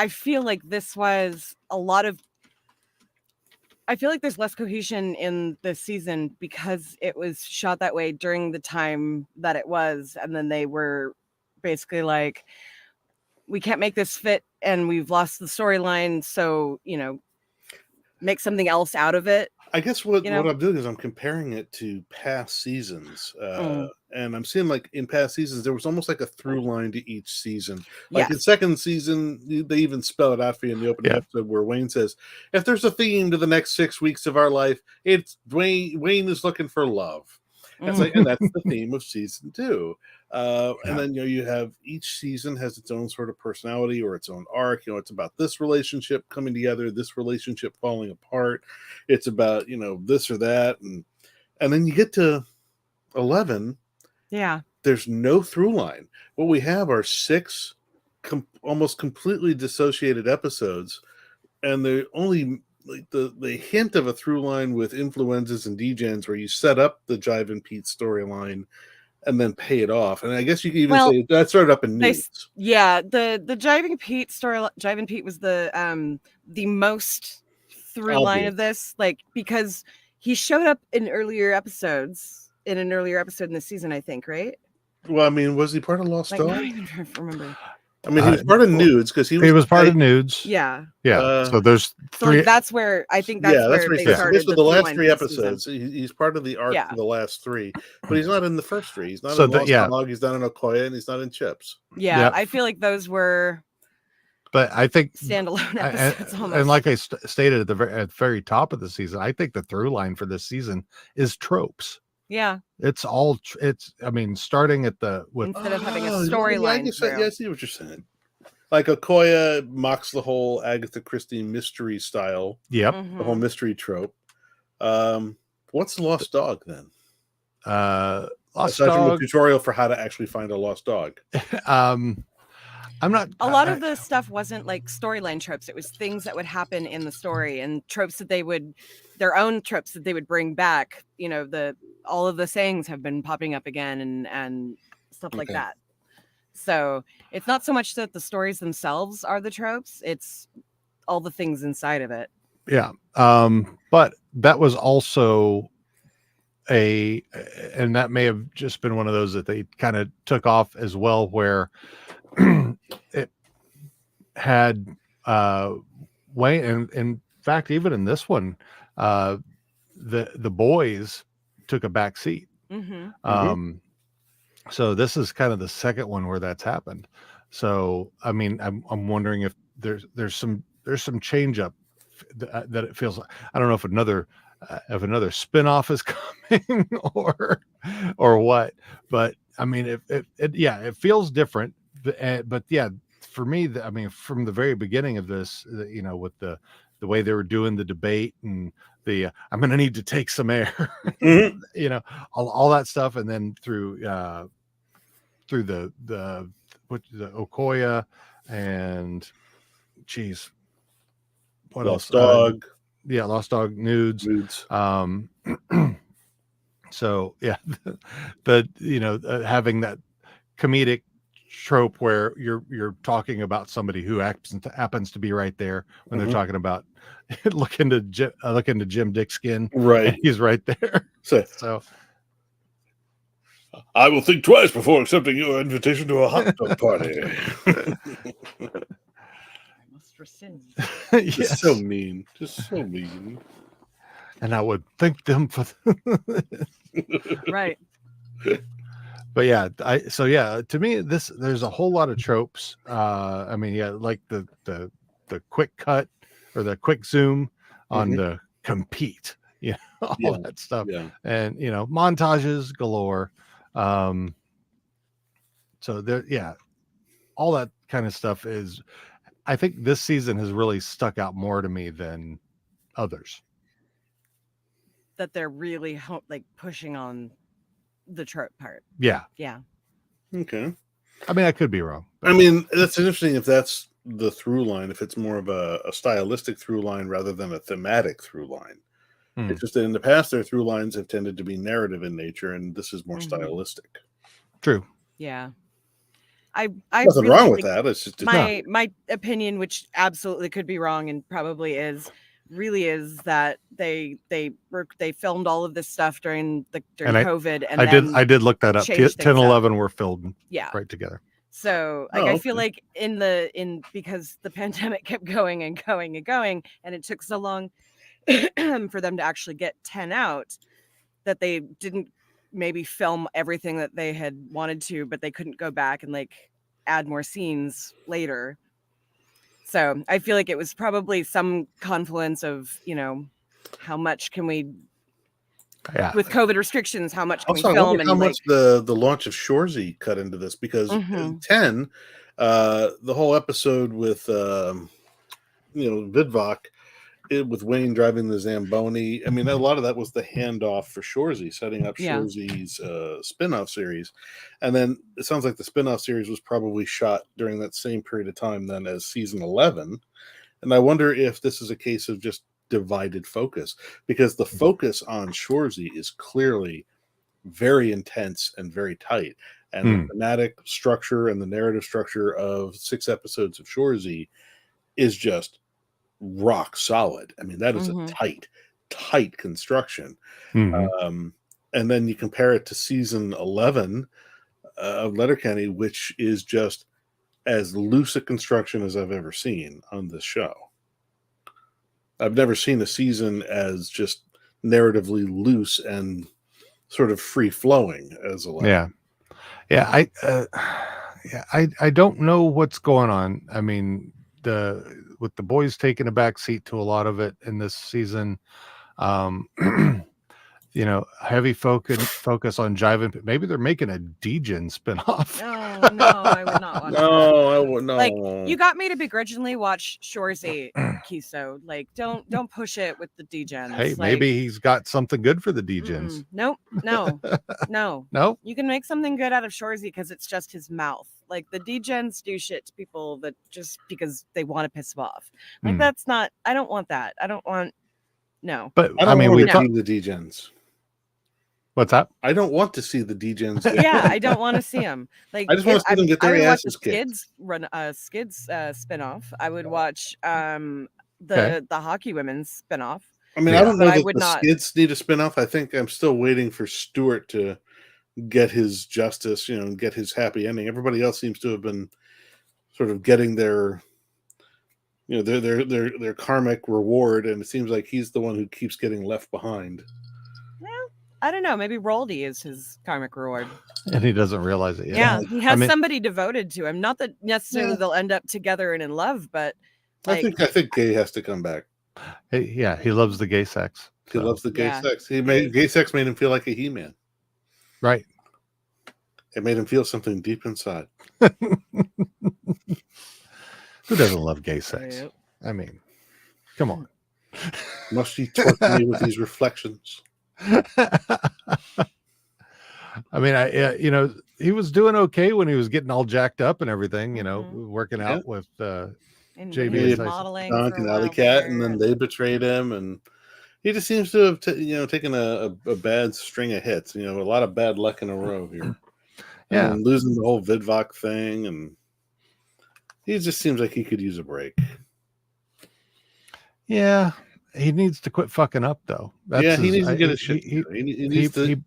feel like this was a lot of. I feel like there's less cohesion in this season because it was shot that way during the time that it was, and then they were basically like, we can't make this fit, and we've lost the storyline, so make something else out of it. I guess what I'm doing is I'm comparing it to past seasons. And I'm seeing like in past seasons, there was almost like a through line to each season. Like in second season, they even spell it out for you in the opening episode where Wayne says, if there's a theme to the next 6 weeks of our life, it's Wayne is looking for love. It's like, and that's the theme of season 2. And then, you have each season has its own sort of personality or its own arc. It's about this relationship coming together, this relationship falling apart. It's about, this or that. And then you get to 11. Yeah. There's no through line. What we have are 6 almost completely dissociated episodes. And they're only like the hint of a through line with Influenzas and Degens where you set up the Jive and Pete storyline and then pay it off. And I guess you could even say that started up in news. The Jive and Pete story. Jive and Pete was the most through line of this, like because he showed up in earlier episodes in an earlier episode in the season, I think, right? Well, I mean, was he part of Lost Dog? I don't even remember. I mean, he was part of Nudes because he was part of Nudes. Yeah. Yeah. So there's So three. like, that's where I think that's where what they he said. started Basically, the the through last line 3 for the season. episodes. He's part of the arc Yeah. for the last 3, but he's not in the first 3. He's not So in Lost yeah. Dog. He's not in Okoye, and he's not in Chips. Yeah, Yep. I feel like those were But I think standalone episodes almost. and like I stated at the very top of the season, I think the through line for this season is tropes. Yeah. It's all I mean, starting at the with Instead of having a Oh, storyline. I see what you're saying. Like Okoye mocks the whole Agatha Christie mystery style. Yep. Mm-hmm. The whole mystery trope. What's the Lost Dog then? Lost Aside from a Dog. tutorial for how to actually find a lost dog. I'm not. A lot of the stuff wasn't like storyline tropes. It was things that would happen in the story and tropes that their own tropes that they would bring back. You know, all of the sayings have been popping up again and stuff like that. So it's not so much that the stories themselves are the tropes; it's all the things inside of it. Yeah. But that was also and that may have just been one of those that they kind of took off as well, where it had Wayne, and in fact, even in this one, the boys took a back seat. Mm-hmm. So this is kind of the second one where that's happened. So I mean, I'm wondering if there's some change up that it feels like. I don't know if another spin-off is coming or what, but I mean, it feels different. But yeah, for me, I mean, from the very beginning of this, you know, with the way they were doing the debate and I'm going to need to take some air, Mm-hmm. you know, all that stuff. And then through the Okoye and geez, what Lost else? Dog. Yeah. Lost Dog, Nudes. So yeah, having that comedic trope where you're talking about somebody who happens to be right there when they're talking about look into Jim Dickskin, right? And he's right there. So I will think twice before accepting your invitation to a hot dog party. Must rescind. Just so mean. Just so mean. And I would thank them for right. But yeah, to me, there's a whole lot of tropes. I mean, yeah, like the quick cut or the quick zoom on the compete, all that stuff. Yeah. And montages galore. So there, all that kind of stuff is, I think this season has really stuck out more to me than others. That they're really pushing on the trope part. Yeah. Okay. I mean, I could be wrong. I mean, that's interesting if that's the through line, if it's more of a stylistic through line rather than a thematic through line. It's just that in the past, their through lines have tended to be narrative in nature, and this is more stylistic. True. Yeah. I Nothing really wrong with think that. It's just my opinion, which absolutely could be wrong and probably is that they filmed all of this stuff during COVID, and I did look that up. 10, 11 were filmed right together. So I feel like because the pandemic kept going and going and going, and it took so long for them to actually get 10 out, that they didn't maybe film everything that they had wanted to, but they couldn't go back and add more scenes later. So I feel like it was probably some confluence of, how much can we, with COVID restrictions, how much can we film? How much the launch of Shoresy cut into this, because 10, the whole episode with, Vidvok, with Wayne driving the Zamboni. I mean, a lot of that was the handoff for Shoresy, setting up Shoresy's spin-off series. And then it sounds like the spin-off series was probably shot during that same period of time then as season 11. And I wonder if this is a case of just divided focus, because the focus on Shoresy is clearly very intense and very tight. And the thematic structure and the narrative structure of 6 episodes of Shoresy is just rock solid. I mean, that is a tight construction. And then you compare it to season 11 of Letterkenny, which is just as loose a construction as I've ever seen on this show. I've never seen a season as just narratively loose and sort of free flowing as 11. Yeah. I don't know what's going on. I mean, with the boys taking a back seat to a lot of it in this season, heavy focus on jiving. Maybe they're making a Degen spinoff. No, I would not watch that. No, I would not. Like, you got me to begrudgingly watch Shorzy Kiso. Like, don't push it with the Degens. Hey, like, maybe he's got something good for the Degens. Nope, no. No. You can make something good out of Shorzy because it's just his mouth. Like, the Degens do shit to people that just because they want to piss them off. Like, that's not. I don't want that. I don't want. No. But I don't want we to see the Degens. What's that? I don't want to see the Degens. Yeah, I don't want to see them. Like, I just want to see them get their asses kicked. Skids run Skids spinoff. I would watch the hockey women's spinoff. I mean, I don't know that the Skids need a spinoff. I think I'm still waiting for Stuart to get his justice, and get his happy ending. Everybody else seems to have been sort of getting their their karmic reward, and it seems like he's the one who keeps getting left behind. I don't know. Maybe Roldy is his karmic reward. And he doesn't realize it yet. Yeah, he has somebody devoted to him. Not that necessarily they'll end up together and in love, but I think Gay has to come back. Hey, yeah, he loves the gay sex. He loves the gay sex. Gay sex made him feel like a He-Man. Right. It made him feel something deep inside. Who doesn't love gay sex? Yep. I mean, come on. Must he torture me with these reflections? I mean, he was doing okay when he was getting all jacked up and everything, working out with JB and modeling Dunk and Alley Cat, and then they betrayed him, and he just seems to have taken a bad string of hits, a lot of bad luck in a row here. Yeah, and losing the whole Vidvoc thing, and he just seems like he could use a break. Yeah. He needs to quit fucking up, though. He needs to get his shit. He needs to.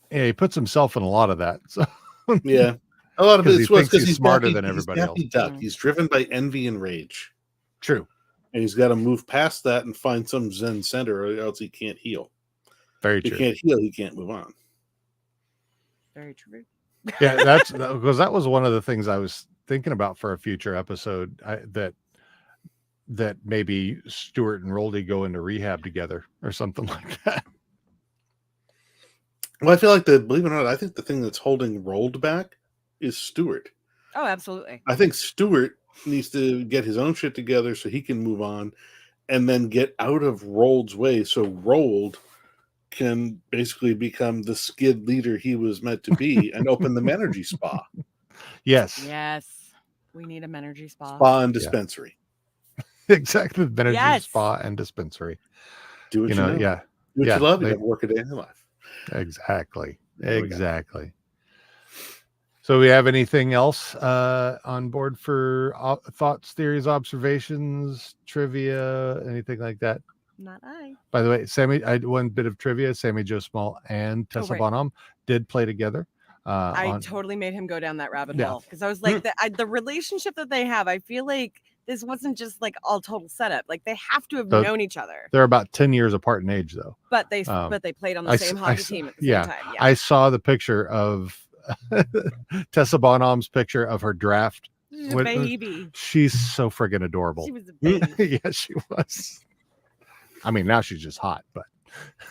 He puts himself in a lot of that. So yeah, a lot of it is because he's smarter than everybody else. He's driven by envy and rage. True, and he's got to move past that and find some Zen center, or else he can't heal. Very true. He can't heal. He can't move on. Very true. Yeah, that's because that was one of the things I was thinking about for a future episode. That maybe Stuart and Roldy go into rehab together or something like that. Well, I feel like believe it or not, I think the thing that's holding Rolled back is Stuart. Oh, absolutely. I think Stuart needs to get his own shit together so he can move on and then get out of Rolled's way so Rolled can basically become the skid leader he was meant to be and open the Menergy Spa. Yes. Yes. We need a Menergy Spa. Spa and dispensary. Yeah. Exactly. Menergy Spa and dispensary. Do what you know. Yeah. Do what you love. You work a day in your life. Exactly. So we have anything else on board for thoughts, theories, observations, trivia, anything like that? Not I. By the way, one bit of trivia. Sammy Joe Small and Tessa Bonham did play together. I totally made him go down that rabbit hole because I was like, the relationship that they have, I feel like this wasn't just like all total setup. Like they have to have known each other. They're about 10 years apart in age, though. But they played on the same hockey team at the same time. Yeah. I saw the picture of Tessa Bonham's picture of her draft. Baby. She's so friggin' adorable. She was a baby. Yeah, she was. I mean, now she's just hot, but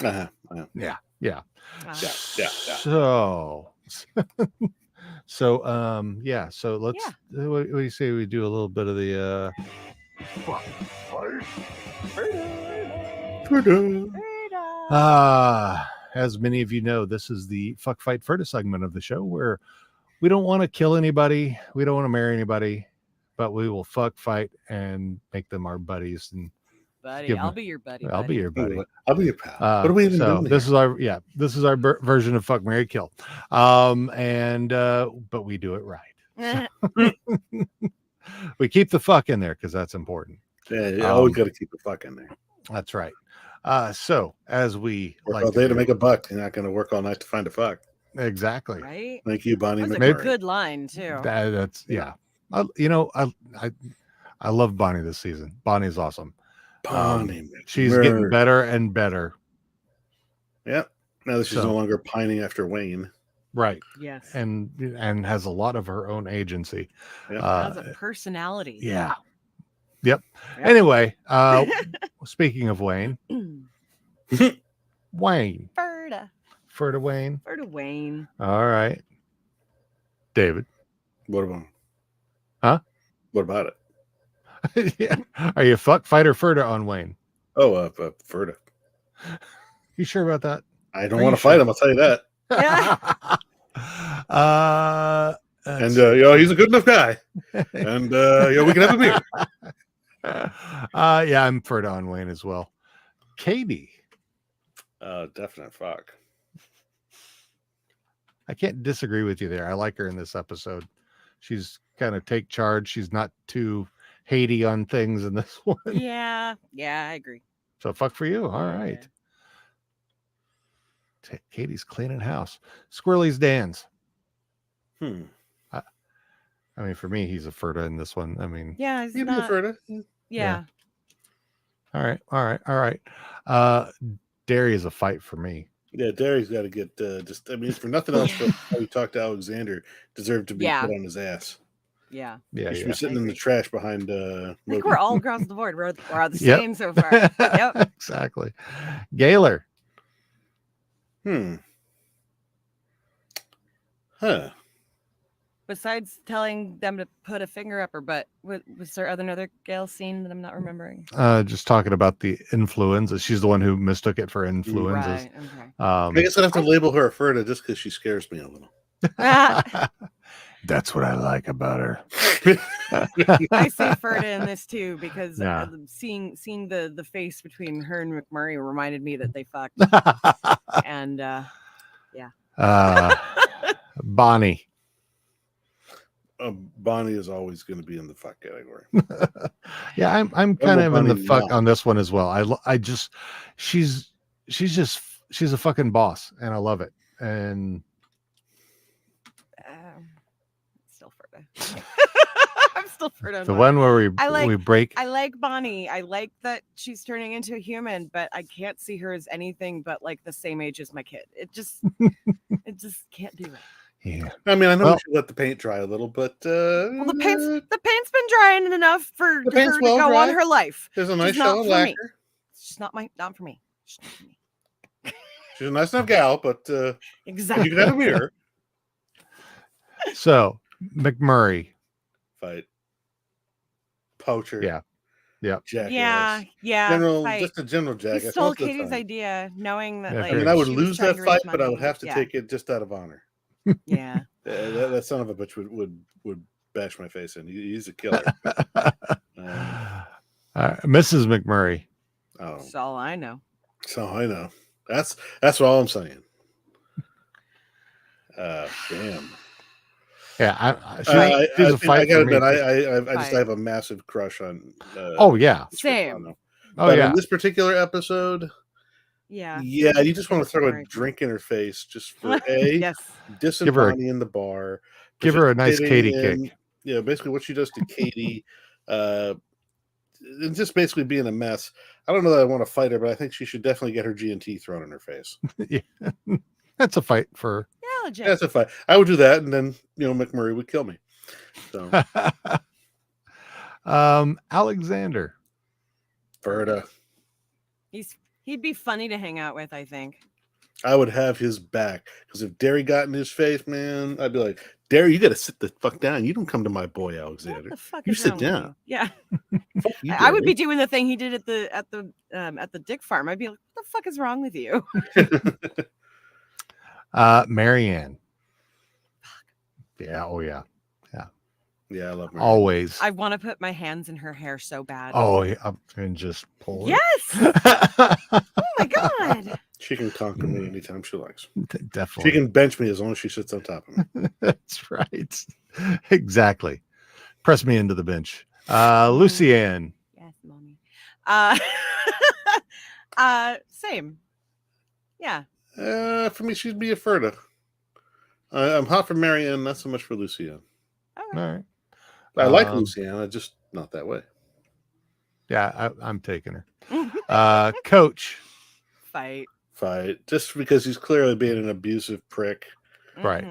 yeah. Wow. So let's what do you say we do a little bit of the as many of you know, this is the Fuck Fight Ferta segment of the show where we don't want to kill anybody, we don't want to marry anybody, but we will fuck, fight, and make them our buddies. And buddy, I'll be your buddy. I'll be your buddy. I'll be your pal. What are we even doing? This is our version of Fuck, Marry, Kill. But we do it right. We keep the fuck in there because that's important. Yeah, you always got to keep the fuck in there. That's right. So as we work all day to make a buck, you're not going to work all night to find a fuck. exactly. Right? Thank you, Bonnie That was a McMurray. good line too. That's yeah. I love Bonnie this season. Bonnie's awesome. Bonnie She's getting McMurray. better and better. Yep. Now that she's So- no longer pining after Wayne. Right. Yes. And has a lot of her own agency. Yep. Has a personality. Yeah. Yep. Yep. Anyway, speaking of Wayne, Wayne. Ferda Wayne. Ferda Wayne. All right. David. What about? Huh? What about it? Yeah. Are you fight or Ferda on Wayne? Oh, Ferda. You sure about that? I don't want to fight him. I'll tell you that. And he's a good enough guy. And we can have a beer. Yeah, I'm Ferda on Wayne as well. Katie. Definite fuck. I can't disagree with you there. I like her in this episode. She's kind of take charge. She's not too Haiti on things in this one. Yeah, I agree. So fuck for you. All right. Katie's cleaning house. Squirrely's Dan's. I mean, for me, he's a Ferda in this one. I mean, Yeah, he's He'd be a not. Ferda. Yeah. all right. Derry is a fight for me. Yeah, Derry's got to get for nothing else, but how he talked to Alexander deserved to be Yeah. put on his ass. Yeah. Yeah, He should yeah. be sitting in the trash behind. I think we're all across the board. We're all the Yep. same so far. Yep. Exactly. Gaylor. Huh. Besides telling them to put a finger up her butt, was there another Gale scene that I'm not remembering? Just talking about the influenza. She's the one who mistook it for influenzas. Right. Okay. I guess I'd have to label her a Ferda just because she scares me a little. That's what I like about her. I say Ferda in this too because Yeah. seeing the face between her and McMurray reminded me that they fucked. And yeah. Bonnie. Bonnie is always going to be in the fuck category. Yeah, I'm kind of in the Bonnie fuck now. on this one as well. She's a fucking boss, and I love it. And Still Ferda. I'm still Ferda. the one where we break. I like Bonnie. I like that she's turning into a human, but I can't see her as anything but like the same age as my kid. It just can't do it. Yeah. I mean, I know Well- we should let the paint dry a little, but Well, the paint's been drying enough for her paint's to well go on dry. her life. There's a Just nice not shallow for me. lacquer. It's just not for me. Just not for me. She's a nice enough gal, but Exactly. you can have a beer. So McMurray. Fight. Poacher. Yeah. Yeah. Jackass. Yeah. General, fight. just a general He jackass. stole most of the Katie's time. idea, knowing that Yeah, like I mean, I would she was lose trying that to fight, raise but I money. would have to Yeah. take it just out of honor. Yeah. That son of a bitch would bash my face in. He's a killer. Mrs. McMurray. Oh, That's all I know. so I know. That's all I'm saying. Damn. Yeah, she's I a think fight I gotta for me. admit, I just Fight. have a massive crush on. Oh yeah. Same. Stefano. Oh But yeah. in this particular episode, Yeah. yeah, you just want to throw a Very true. drink in her face just for a Yes. dissing Give her a- Bonnie in the bar. give her a nice Katie participating kick. Yeah, basically what she does to Katie, and just basically being a mess. I don't know that I want to fight her, but I think she should definitely get her G&T thrown in her face. Yeah. That's a fight for Yeah, legit. That's a fight. I would do that, and then McMurray would kill me. So Alexander. Ferda, He'd be funny to hang out with, I think. I would have his back because if Derry got in his face, man, I'd be like, Derry, you got to sit the fuck down. You don't come to my boy What Alexander. the fuck You is sit wrong with you? down. Yeah. Fuck you, I would Derry. be doing the thing he did at the dick farm. I'd be like, what the fuck is wrong with you? Marianne. Yeah, oh yeah. Yeah, I love her. Always. I want to put my hands in her hair so bad. Oh yeah, and just pull it. Yes. Oh my god. She can conquer me anytime she likes. Definitely. She can bench me as long as she sits on top of me. That's right. Exactly. Press me into the bench. Lucianne. Yes, mommy. Same. Yeah. For me, she'd be a Ferda. I'm hot for Marianne, not so much for Lucienne. All right. I like Lucienne, I'm just not that way. Yeah, I'm taking her. Coach. Fight. Just because he's clearly being an abusive prick. Right.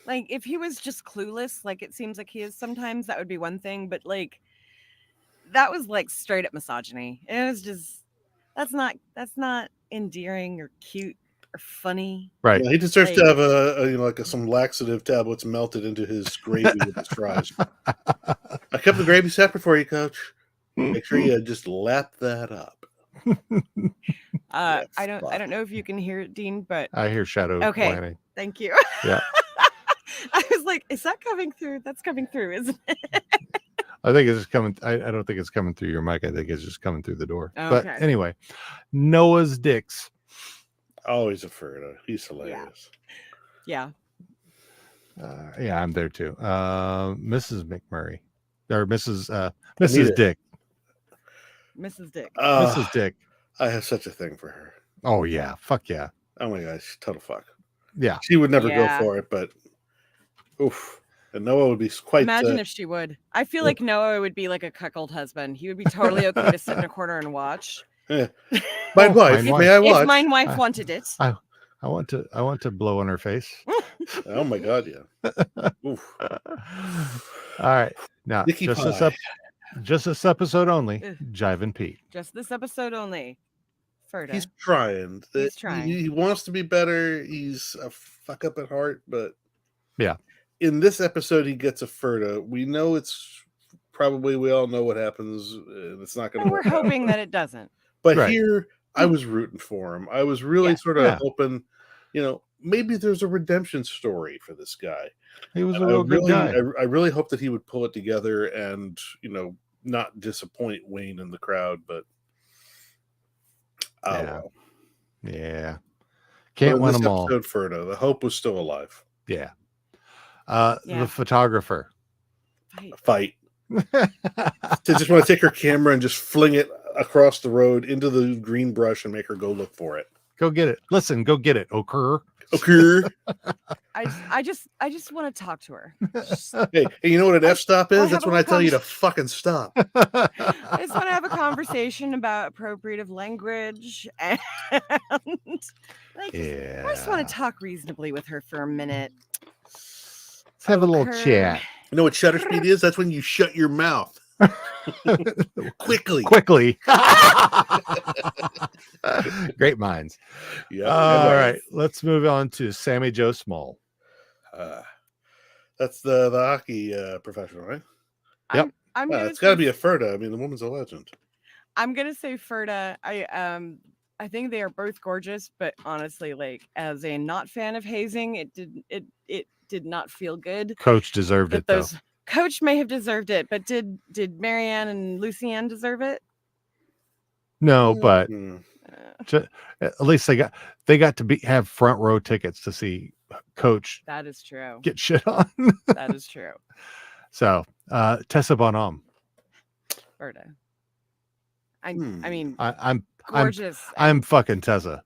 Like, if he was just clueless, like it seems like he is sometimes, that would be one thing. But like, that was like straight up misogyny. It was just that's not endearing or cute or funny. Right. Yeah, he deserves to have some laxative tablets melted into his gravy with his fries. I kept the gravy separate for you, Coach. Make sure you just lap that up. I don't know if you can hear it, Dean, but I hear shadow planning. Thank you. Yeah. I was like, is that coming through? That's coming through, isn't it? I think it's just coming. I don't think it's coming through your mic. I think it's just coming through the door. Okay. But anyway, Noah's Dicks. Always a Ferda. He's hilarious. Yeah. Yeah, I'm there too. Mrs. McMurray or Mrs. Anita. Mrs. Dick. Mrs. Dick. Mrs. Dick. I have such a thing for her. Oh yeah, fuck yeah. Oh my gosh, total fuck. Yeah, she would never go for it, but oof. And Noah would be quite. Imagine if she would. I feel like Noah would be like a cuckold husband. He would be totally okay to sit in a corner and watch. Yeah. My wife, may I watch? If my wife wanted it. I want to blow on her face. Oh my god, yeah. Oof. All right, now Nikki just this episode only. Jive and Pete. Just this episode only. Ferda. He's trying. He's trying. He wants to be better. He's a fuck up at heart, but yeah. In this episode, he gets a Ferda. We know it's probably, we all know what happens. It's not going to. We're hoping that it doesn't. But here, I was rooting for him. I was really sort of hoping, maybe there's a redemption story for this guy. He was a real good guy. I really hope that he would pull it together and, not disappoint Wayne and the crowd. But well. Yeah. Can't win them all. Ferda, the hope was still alive. Yeah. The photographer. Fight. To just want to take her camera and just fling it across the road into the green brush and make her go look for it. Go get it. Listen, go get it. Okay. I just want to talk to her. Hey, you know what an f-stop is? That's when I tell you to fucking stop. I just want to have a conversation about appropriative language and I just want to talk reasonably with her for a minute. Let's have a little chat. You know what shutter speed is? That's when you shut your mouth. Quickly. Great minds. Yeah. All right. Let's move on to Sammy Joe Small. That's the hockey professional, right? Yep. It's got to be a Ferda. I mean, the woman's a legend. I'm gonna say Ferda. I think they are both gorgeous, but honestly, like as a not fan of hazing, it did not feel good. Coach deserved it though. Coach may have deserved it, but did Marianne and Lucienne deserve it? No, but at least they got to have front row tickets to see Coach. That is true. Get shit on. That is true. So Tessa Bonhomme. Ferda. I'm gorgeous. I'm fucking Tessa.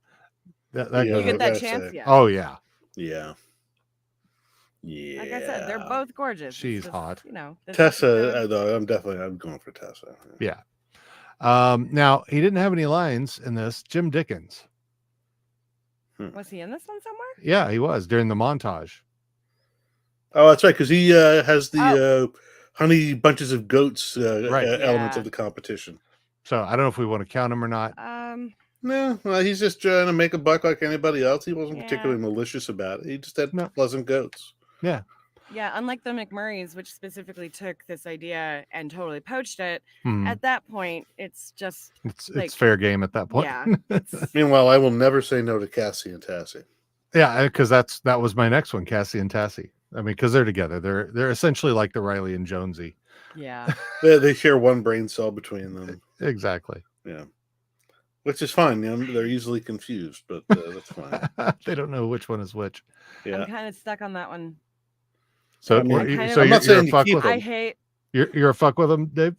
You get that chance, yeah. Oh yeah. Yeah. Yeah. Like I said, they're both gorgeous. She's hot. Tessa, I'm going for Tessa. Yeah. Now he didn't have any lines in this. Jim Dickens. Was he in this one somewhere? Yeah, he was during the montage. Oh, that's right, because he has the honey bunches of goats element of the competition. So I don't know if we want to count him or not. No, he's just trying to make a buck like anybody else. He wasn't particularly malicious about it. He just had pleasant goats. Yeah. Yeah, unlike the McMurrays, which specifically took this idea and totally poached it, Hmm. at that point, it's just it's fair game at that point. Yeah. Meanwhile, I will never say no to Cassie and Tassie. Yeah, because that was my next one, Cassie and Tassie. I mean, because they're together. They're essentially like the Riley and Jonesy. Yeah. They share one brain cell between them. Exactly. Yeah. Which is fine. They're easily confused, but that's fine. They don't know which one is which. Yeah. I'm kind of stuck on that one. So, I'm you're not saying a fuck you with keep them. I hate. You're a fuck with them, Dave?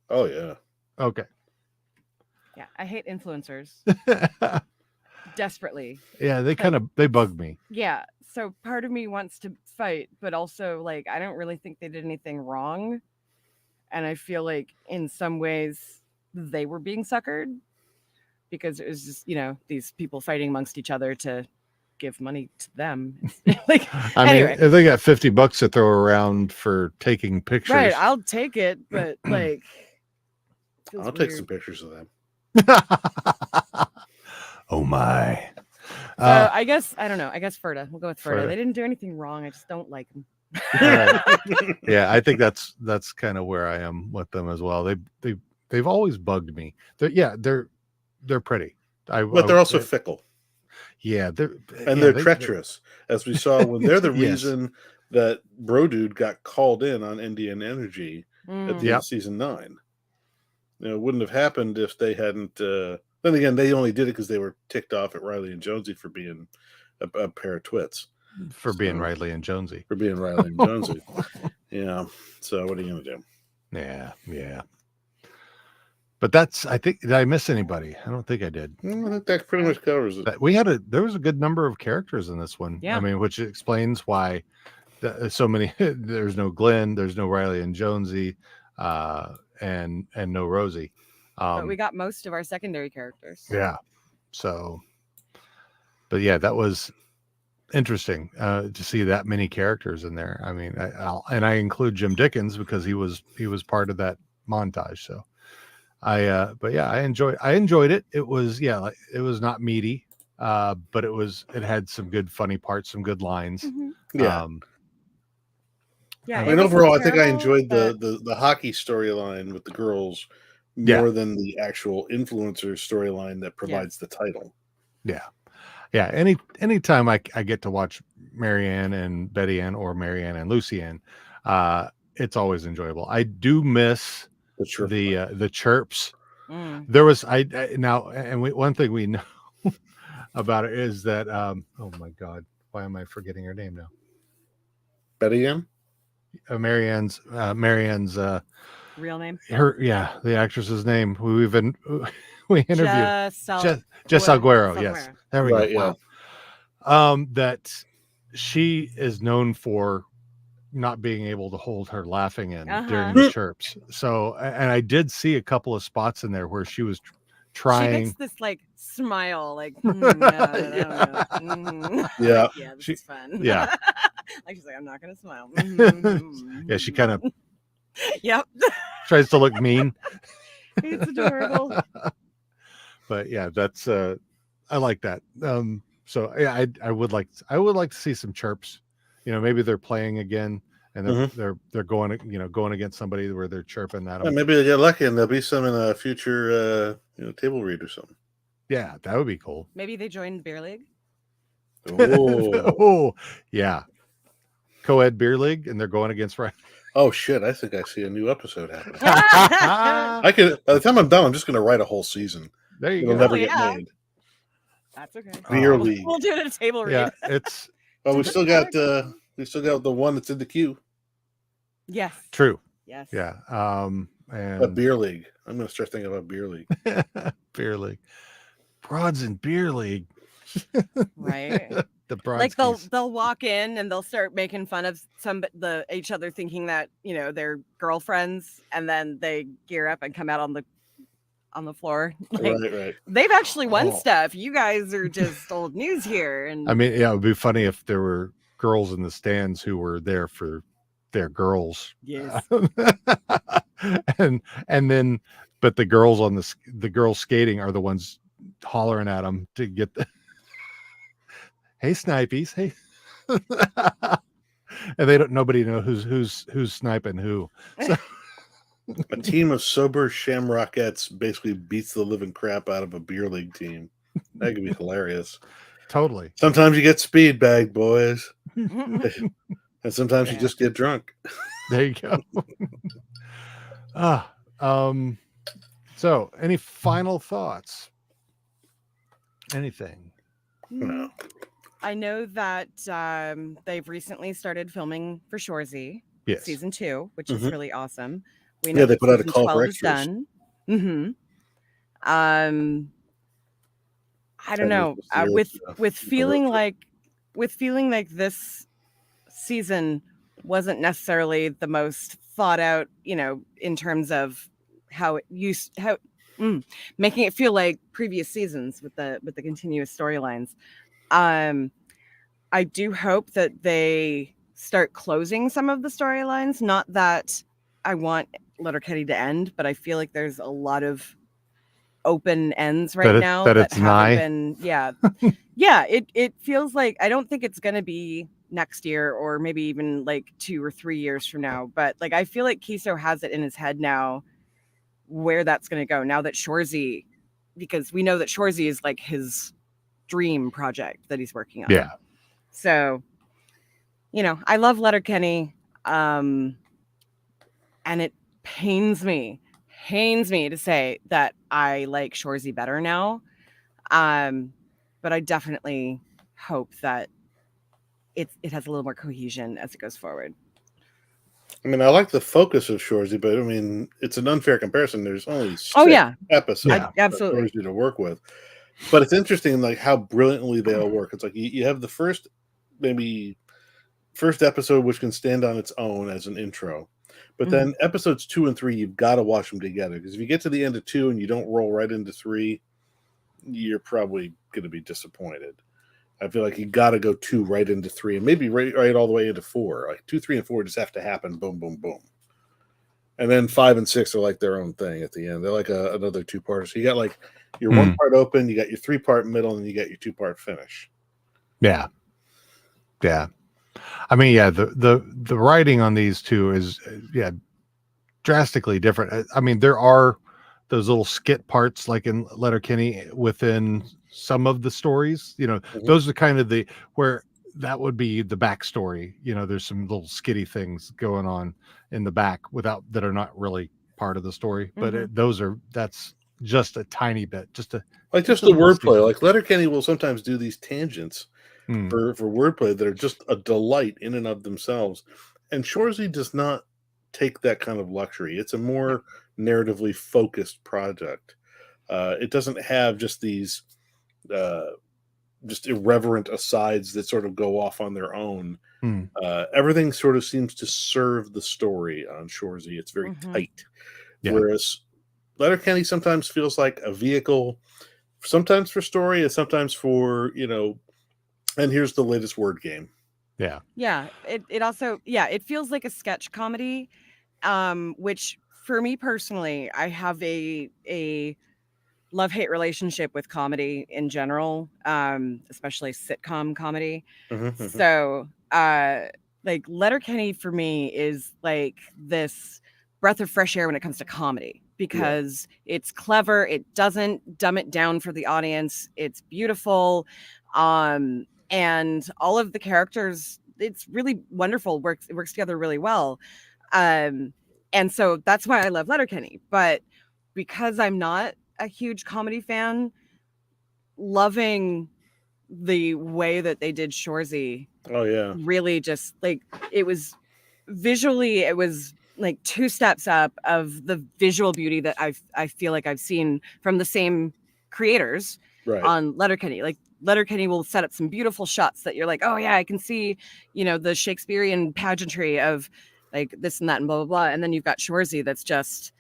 Oh yeah. Okay. Yeah, I hate influencers. desperately. Yeah, they bug me. Yeah. So part of me wants to fight, but also like I don't really think they did anything wrong. And I feel like in some ways they were being suckered because it was just, these people fighting amongst each other to give money to them. Like, I mean, anyway. if they got $50 to throw around for taking pictures. Right, I'll take it, but like I'll take some pictures of them. Oh my. So I guess I don't know. I guess Ferda. We'll go with Ferda. Ferda. They didn't do anything wrong. I just don't like them. Yeah, I think that's kind of where I am with them as well. They've always bugged me. They're pretty. But they're also fickle. Yeah, they're treacherous, as we saw when they're the Yes. reason that Bro Dude got called in on Indian Energy at the end Yep. of season 9. It wouldn't have happened if they hadn't. Then again, they only did it because they were ticked off at Riley and Jonesy for being a pair of twits. For being Riley and Jonesy. For being Riley and Jonesy. Yeah. So what are you gonna do? Yeah. But that's, I think, did I miss anybody? I don't think I did. I think that pretty much covers it. There was a good number of characters in this one. Yeah. I mean, which explains why so many, there's no Glenn, there's no Riley and Jonesy, and no Rosie. But we got most of our secondary characters. Yeah. So, but yeah, that was interesting to see that many characters in there. I mean, I include Jim Dickens because he was part of that montage. So but yeah, I enjoyed it. It was, it was not meaty, but it had some good funny parts, some good lines. Mm-hmm. Yeah. Yeah. I mean, overall, I think I enjoyed the hockey storyline with the girls more than the actual influencer storyline that provides the title. Yeah. Anytime I get to watch Marianne and Betty Ann or Marianne and Lucy Ann, it's always enjoyable. I do miss the chirps. There was one thing we know about it is that oh my God, why am I forgetting her name now? Betty Ann? Marianne's real name. The actress's name. We interviewed Jess Alguero. Yes, there we go. That she is known for not being able to hold her laughing in during the chirps. So, and I did see a couple of spots in there where she was trying. She makes this like smile, like yeah, this is fun. Yeah, like she's like, I'm not gonna smile. Yeah, she kind of tries to look mean. It's adorable. But yeah, that's I like that. So yeah, I would like to see some chirps. Maybe they're playing again and they're going against somebody where they're chirping at them. Yeah, maybe they get lucky and there'll be some in a future table read or something. Yeah, that would be cool. Maybe they joined Beer League. Oh yeah, co-ed beer league, and they're going against right. Oh shit! I think I see a new episode happening. I could. By the time I'm done, I'm just going to write a whole season. There you It'll go. never get made. That's okay. Beer league. We'll do it at a table read. Yeah, it's. Well, we still got the one that's in the queue. Yes. True. Yes. Yeah. And a beer league. I'm going to start thinking about beer league. Beer league. Broads in beer league. Right. The broads. Like they'll walk in and they'll start making fun of each other, thinking that they're girlfriends, and then they gear up and come out on the floor. Like, right. They've actually won stuff. You guys are just old news here. And I mean, yeah, it would be funny if there were girls in the stands who were there for their girls. Yes. and then, but the girls the girls skating are the ones hollering at them to get the hey snipies, hey. And nobody knows who's sniping who. So, a team of sober shamrockettes basically beats the living crap out of a beer league team. That could be hilarious. Totally. Sometimes you get speed bag, boys. And sometimes you just get drunk. There you go. So any final thoughts? Anything? No. I know that they've recently started filming for Shoresy, season 2, which is really awesome. We know they put out a call for extras. extras. Done. I don't know, with feeling like this season wasn't necessarily the most thought out, in terms of how making it feel like previous seasons with the continuous storylines. I do hope that they start closing some of the storylines. Not that I want Letterkenny to end, but I feel like there's a lot of open ends right now that haven't been. Yeah. Yeah. It feels like, I don't think it's going to be next year or maybe even like 2 or 3 years from now. But like, I feel like Kiso has it in his head now where that's going to go now that Shorzy, because we know that Shorzy is like his dream project that he's working on. Yeah. So, I love Letterkenny, and it pains me to say that I like Shorzy better now. But I definitely hope that it has a little more cohesion as it goes forward. I mean, I like the focus of Shorzy, but I mean, it's an unfair comparison. There's only 6 episodes absolutely for Shorzy to work with. But it's interesting, like how brilliantly they all work. It's like you have the first episode, which can stand on its own as an intro. But then episodes 2 and 3, you've got to watch them together. Because if you get to the end of 2 and you don't roll right into 3, you're probably going to be disappointed. I feel like you got to go 2 right into 3 and maybe right all the way into 4. Like 2, 3, and 4 just have to happen. Boom, boom, boom. And then 5 and 6 are like their own thing at the end. They're like another 2-parter. So you got like your 1-part open, you got your 3-part middle, and you got your 2-part finish. Yeah. Yeah. I mean, yeah, the writing on these two is drastically different. I mean, there are those little skit parts like in Letterkenny within some of the stories, those are kind of where that would be the backstory. There's some little skitty things going on in the back that are not really part of the story, but that's just a tiny bit, just the wordplay. Like Letterkenny will sometimes do these tangents for wordplay that are just a delight in and of themselves. And Shorzy does not take that kind of luxury. It's a more narratively focused project. It doesn't have just these just irreverent asides that sort of go off on their own. Everything sort of seems to serve the story on Shorzy. It's very tight. Yeah. Whereas Letterkenny sometimes feels like a vehicle, sometimes for story and sometimes for, and here's the latest word game. Yeah. Yeah. It also, it feels like a sketch comedy, which for me personally, I have a love-hate relationship with comedy in general, especially sitcom comedy. So, like Letterkenny for me is like this breath of fresh air when it comes to comedy because it's clever. It doesn't dumb it down for the audience. It's beautiful. And all of the characters, it's really wonderful. It works together really well. And so that's why I love Letterkenny. But because I'm not a huge comedy fan, loving the way that they did Shorzy. Oh yeah. Really just like it was like 2 steps up of the visual beauty that I feel like I've seen from the same creators on Letterkenny. Like Letterkenny will set up some beautiful shots that you're like, oh yeah, I can see, the Shakespearean pageantry of like this and that and blah, blah, blah. And then you've got Shorzy that's just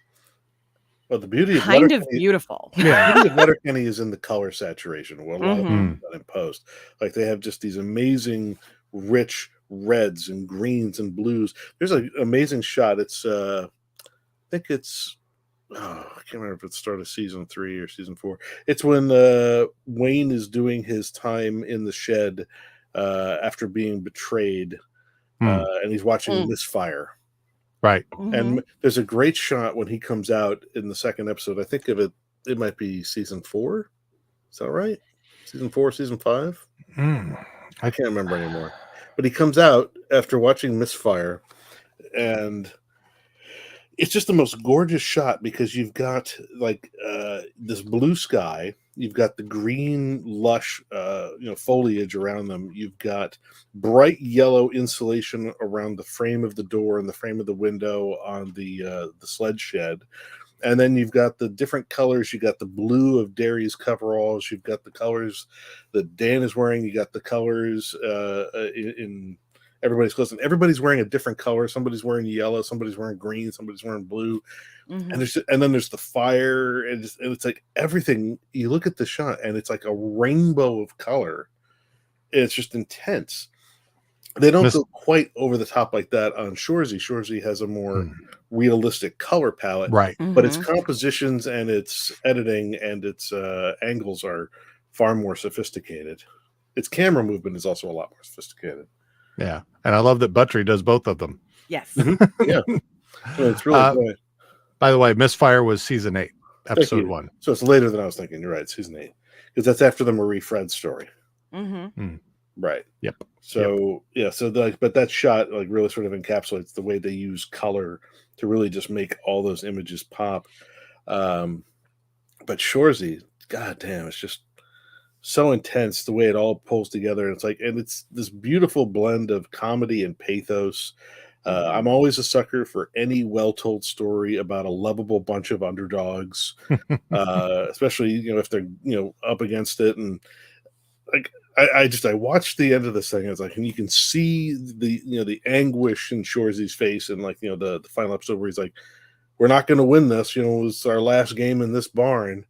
the beauty of Letterkenny, beautiful. Yeah. The beauty of Letterkenny is in the color saturation, what a lot of people done in post. Like they have just these amazing, rich reds and greens and blues. There's an amazing shot. It's I think it's I can't remember if it's start of season 3 or season 4. It's when Wayne is doing his time in the shed after being betrayed, and he's watching the misfire. Right. And there's a great shot when he comes out in the second episode. I think of it might be season 4. Is that right? Season 4, season 5? I can't remember anymore. But he comes out after watching Misfire, and it's just the most gorgeous shot because you've got like this blue sky, you've got the green lush foliage around them, you've got bright yellow insulation around the frame of the door and the frame of the window on the sled shed, And then you've got the different colors. You got the blue of Derry's coveralls. You've got the colors that Dan is wearing. You got the colors in everybody's clothes. And everybody's wearing a different color. Somebody's wearing yellow. Somebody's wearing green. Somebody's wearing blue. Mhm. And then there's the fire. And it's like everything. You look at the shot, and it's like a rainbow of color. It's just intense. They don't go quite over the top like that on Shoresy. Shoresy has a more realistic color palette, Right. But its compositions and its editing and its angles are far more sophisticated. Its camera movement is also a lot more sophisticated. Yeah, and I love that Buttrey does both of them. Yes. Yeah, so it's really great. By the way, Misfire was season 8, episode 1. So it's later than I was thinking. You're right, season 8, because that's after the Marie Fred story. Right. Yep. So but that shot like really sort of encapsulates the way they use color to really just make all those images pop. But Shoresy, goddamn, it's just so intense the way it all pulls together. And it's this beautiful blend of comedy and pathos. I'm always a sucker for any well-told story about a lovable bunch of underdogs, especially if they're up against it. And like I watched the end of this thing. It's like, and you can see the anguish in Shoresy's face, and the final episode where he's like, "We're not going to win this. It's our last game in this barn,"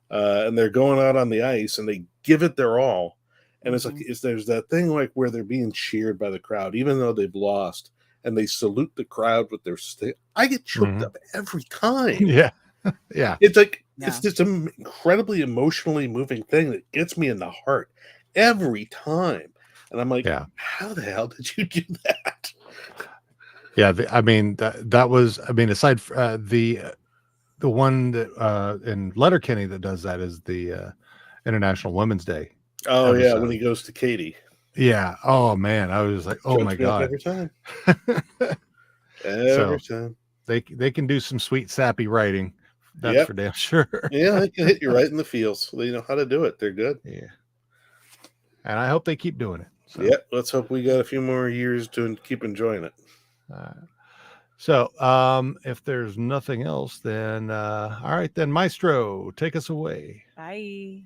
and they're going out on the ice and they give it their all. And it's like, there's that thing like where they're being cheered by the crowd, even though they've lost, and they salute the crowd with their stick. I get choked up every time. Yeah, yeah. It's like it's just an incredibly emotionally moving thing that gets me in the heart every time. And I'm like, how the hell did you do that? Yeah, that was. Aside from the one that in Letterkenny that does that is the International Women's Day. Oh episode. Yeah, when he goes to Katie. Yeah. Oh man, I was like, oh my god. Every time. Every time. They can do some sweet sappy writing. That's for damn sure. Yeah, they can hit you right in the feels. They know how to do it. They're good. Yeah. And I hope they keep doing it. So. Yeah, let's hope we got a few more years to keep enjoying it. So if there's nothing else, then all right, then Maestro, take us away. Bye.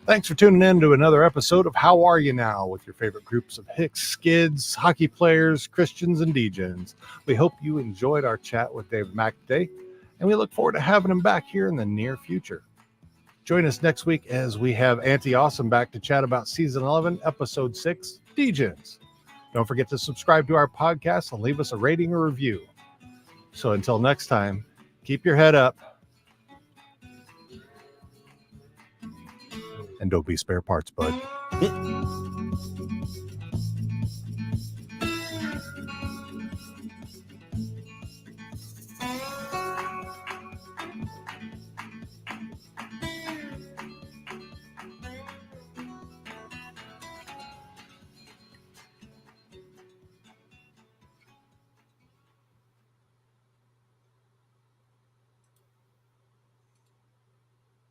Thanks for tuning in to another episode of How Are You Now with your favorite groups of Hicks, Skids, hockey players, Christians, and Degens. We hope you enjoyed our chat with David Mack today, and we look forward to having him back here in the near future. Join us next week as we have Auntie Awesome back to chat about Season 11, Episode 6, Degens. Don't forget to subscribe to our podcast and leave us a rating or review. So until next time, keep your head up. And don't be spare parts, bud.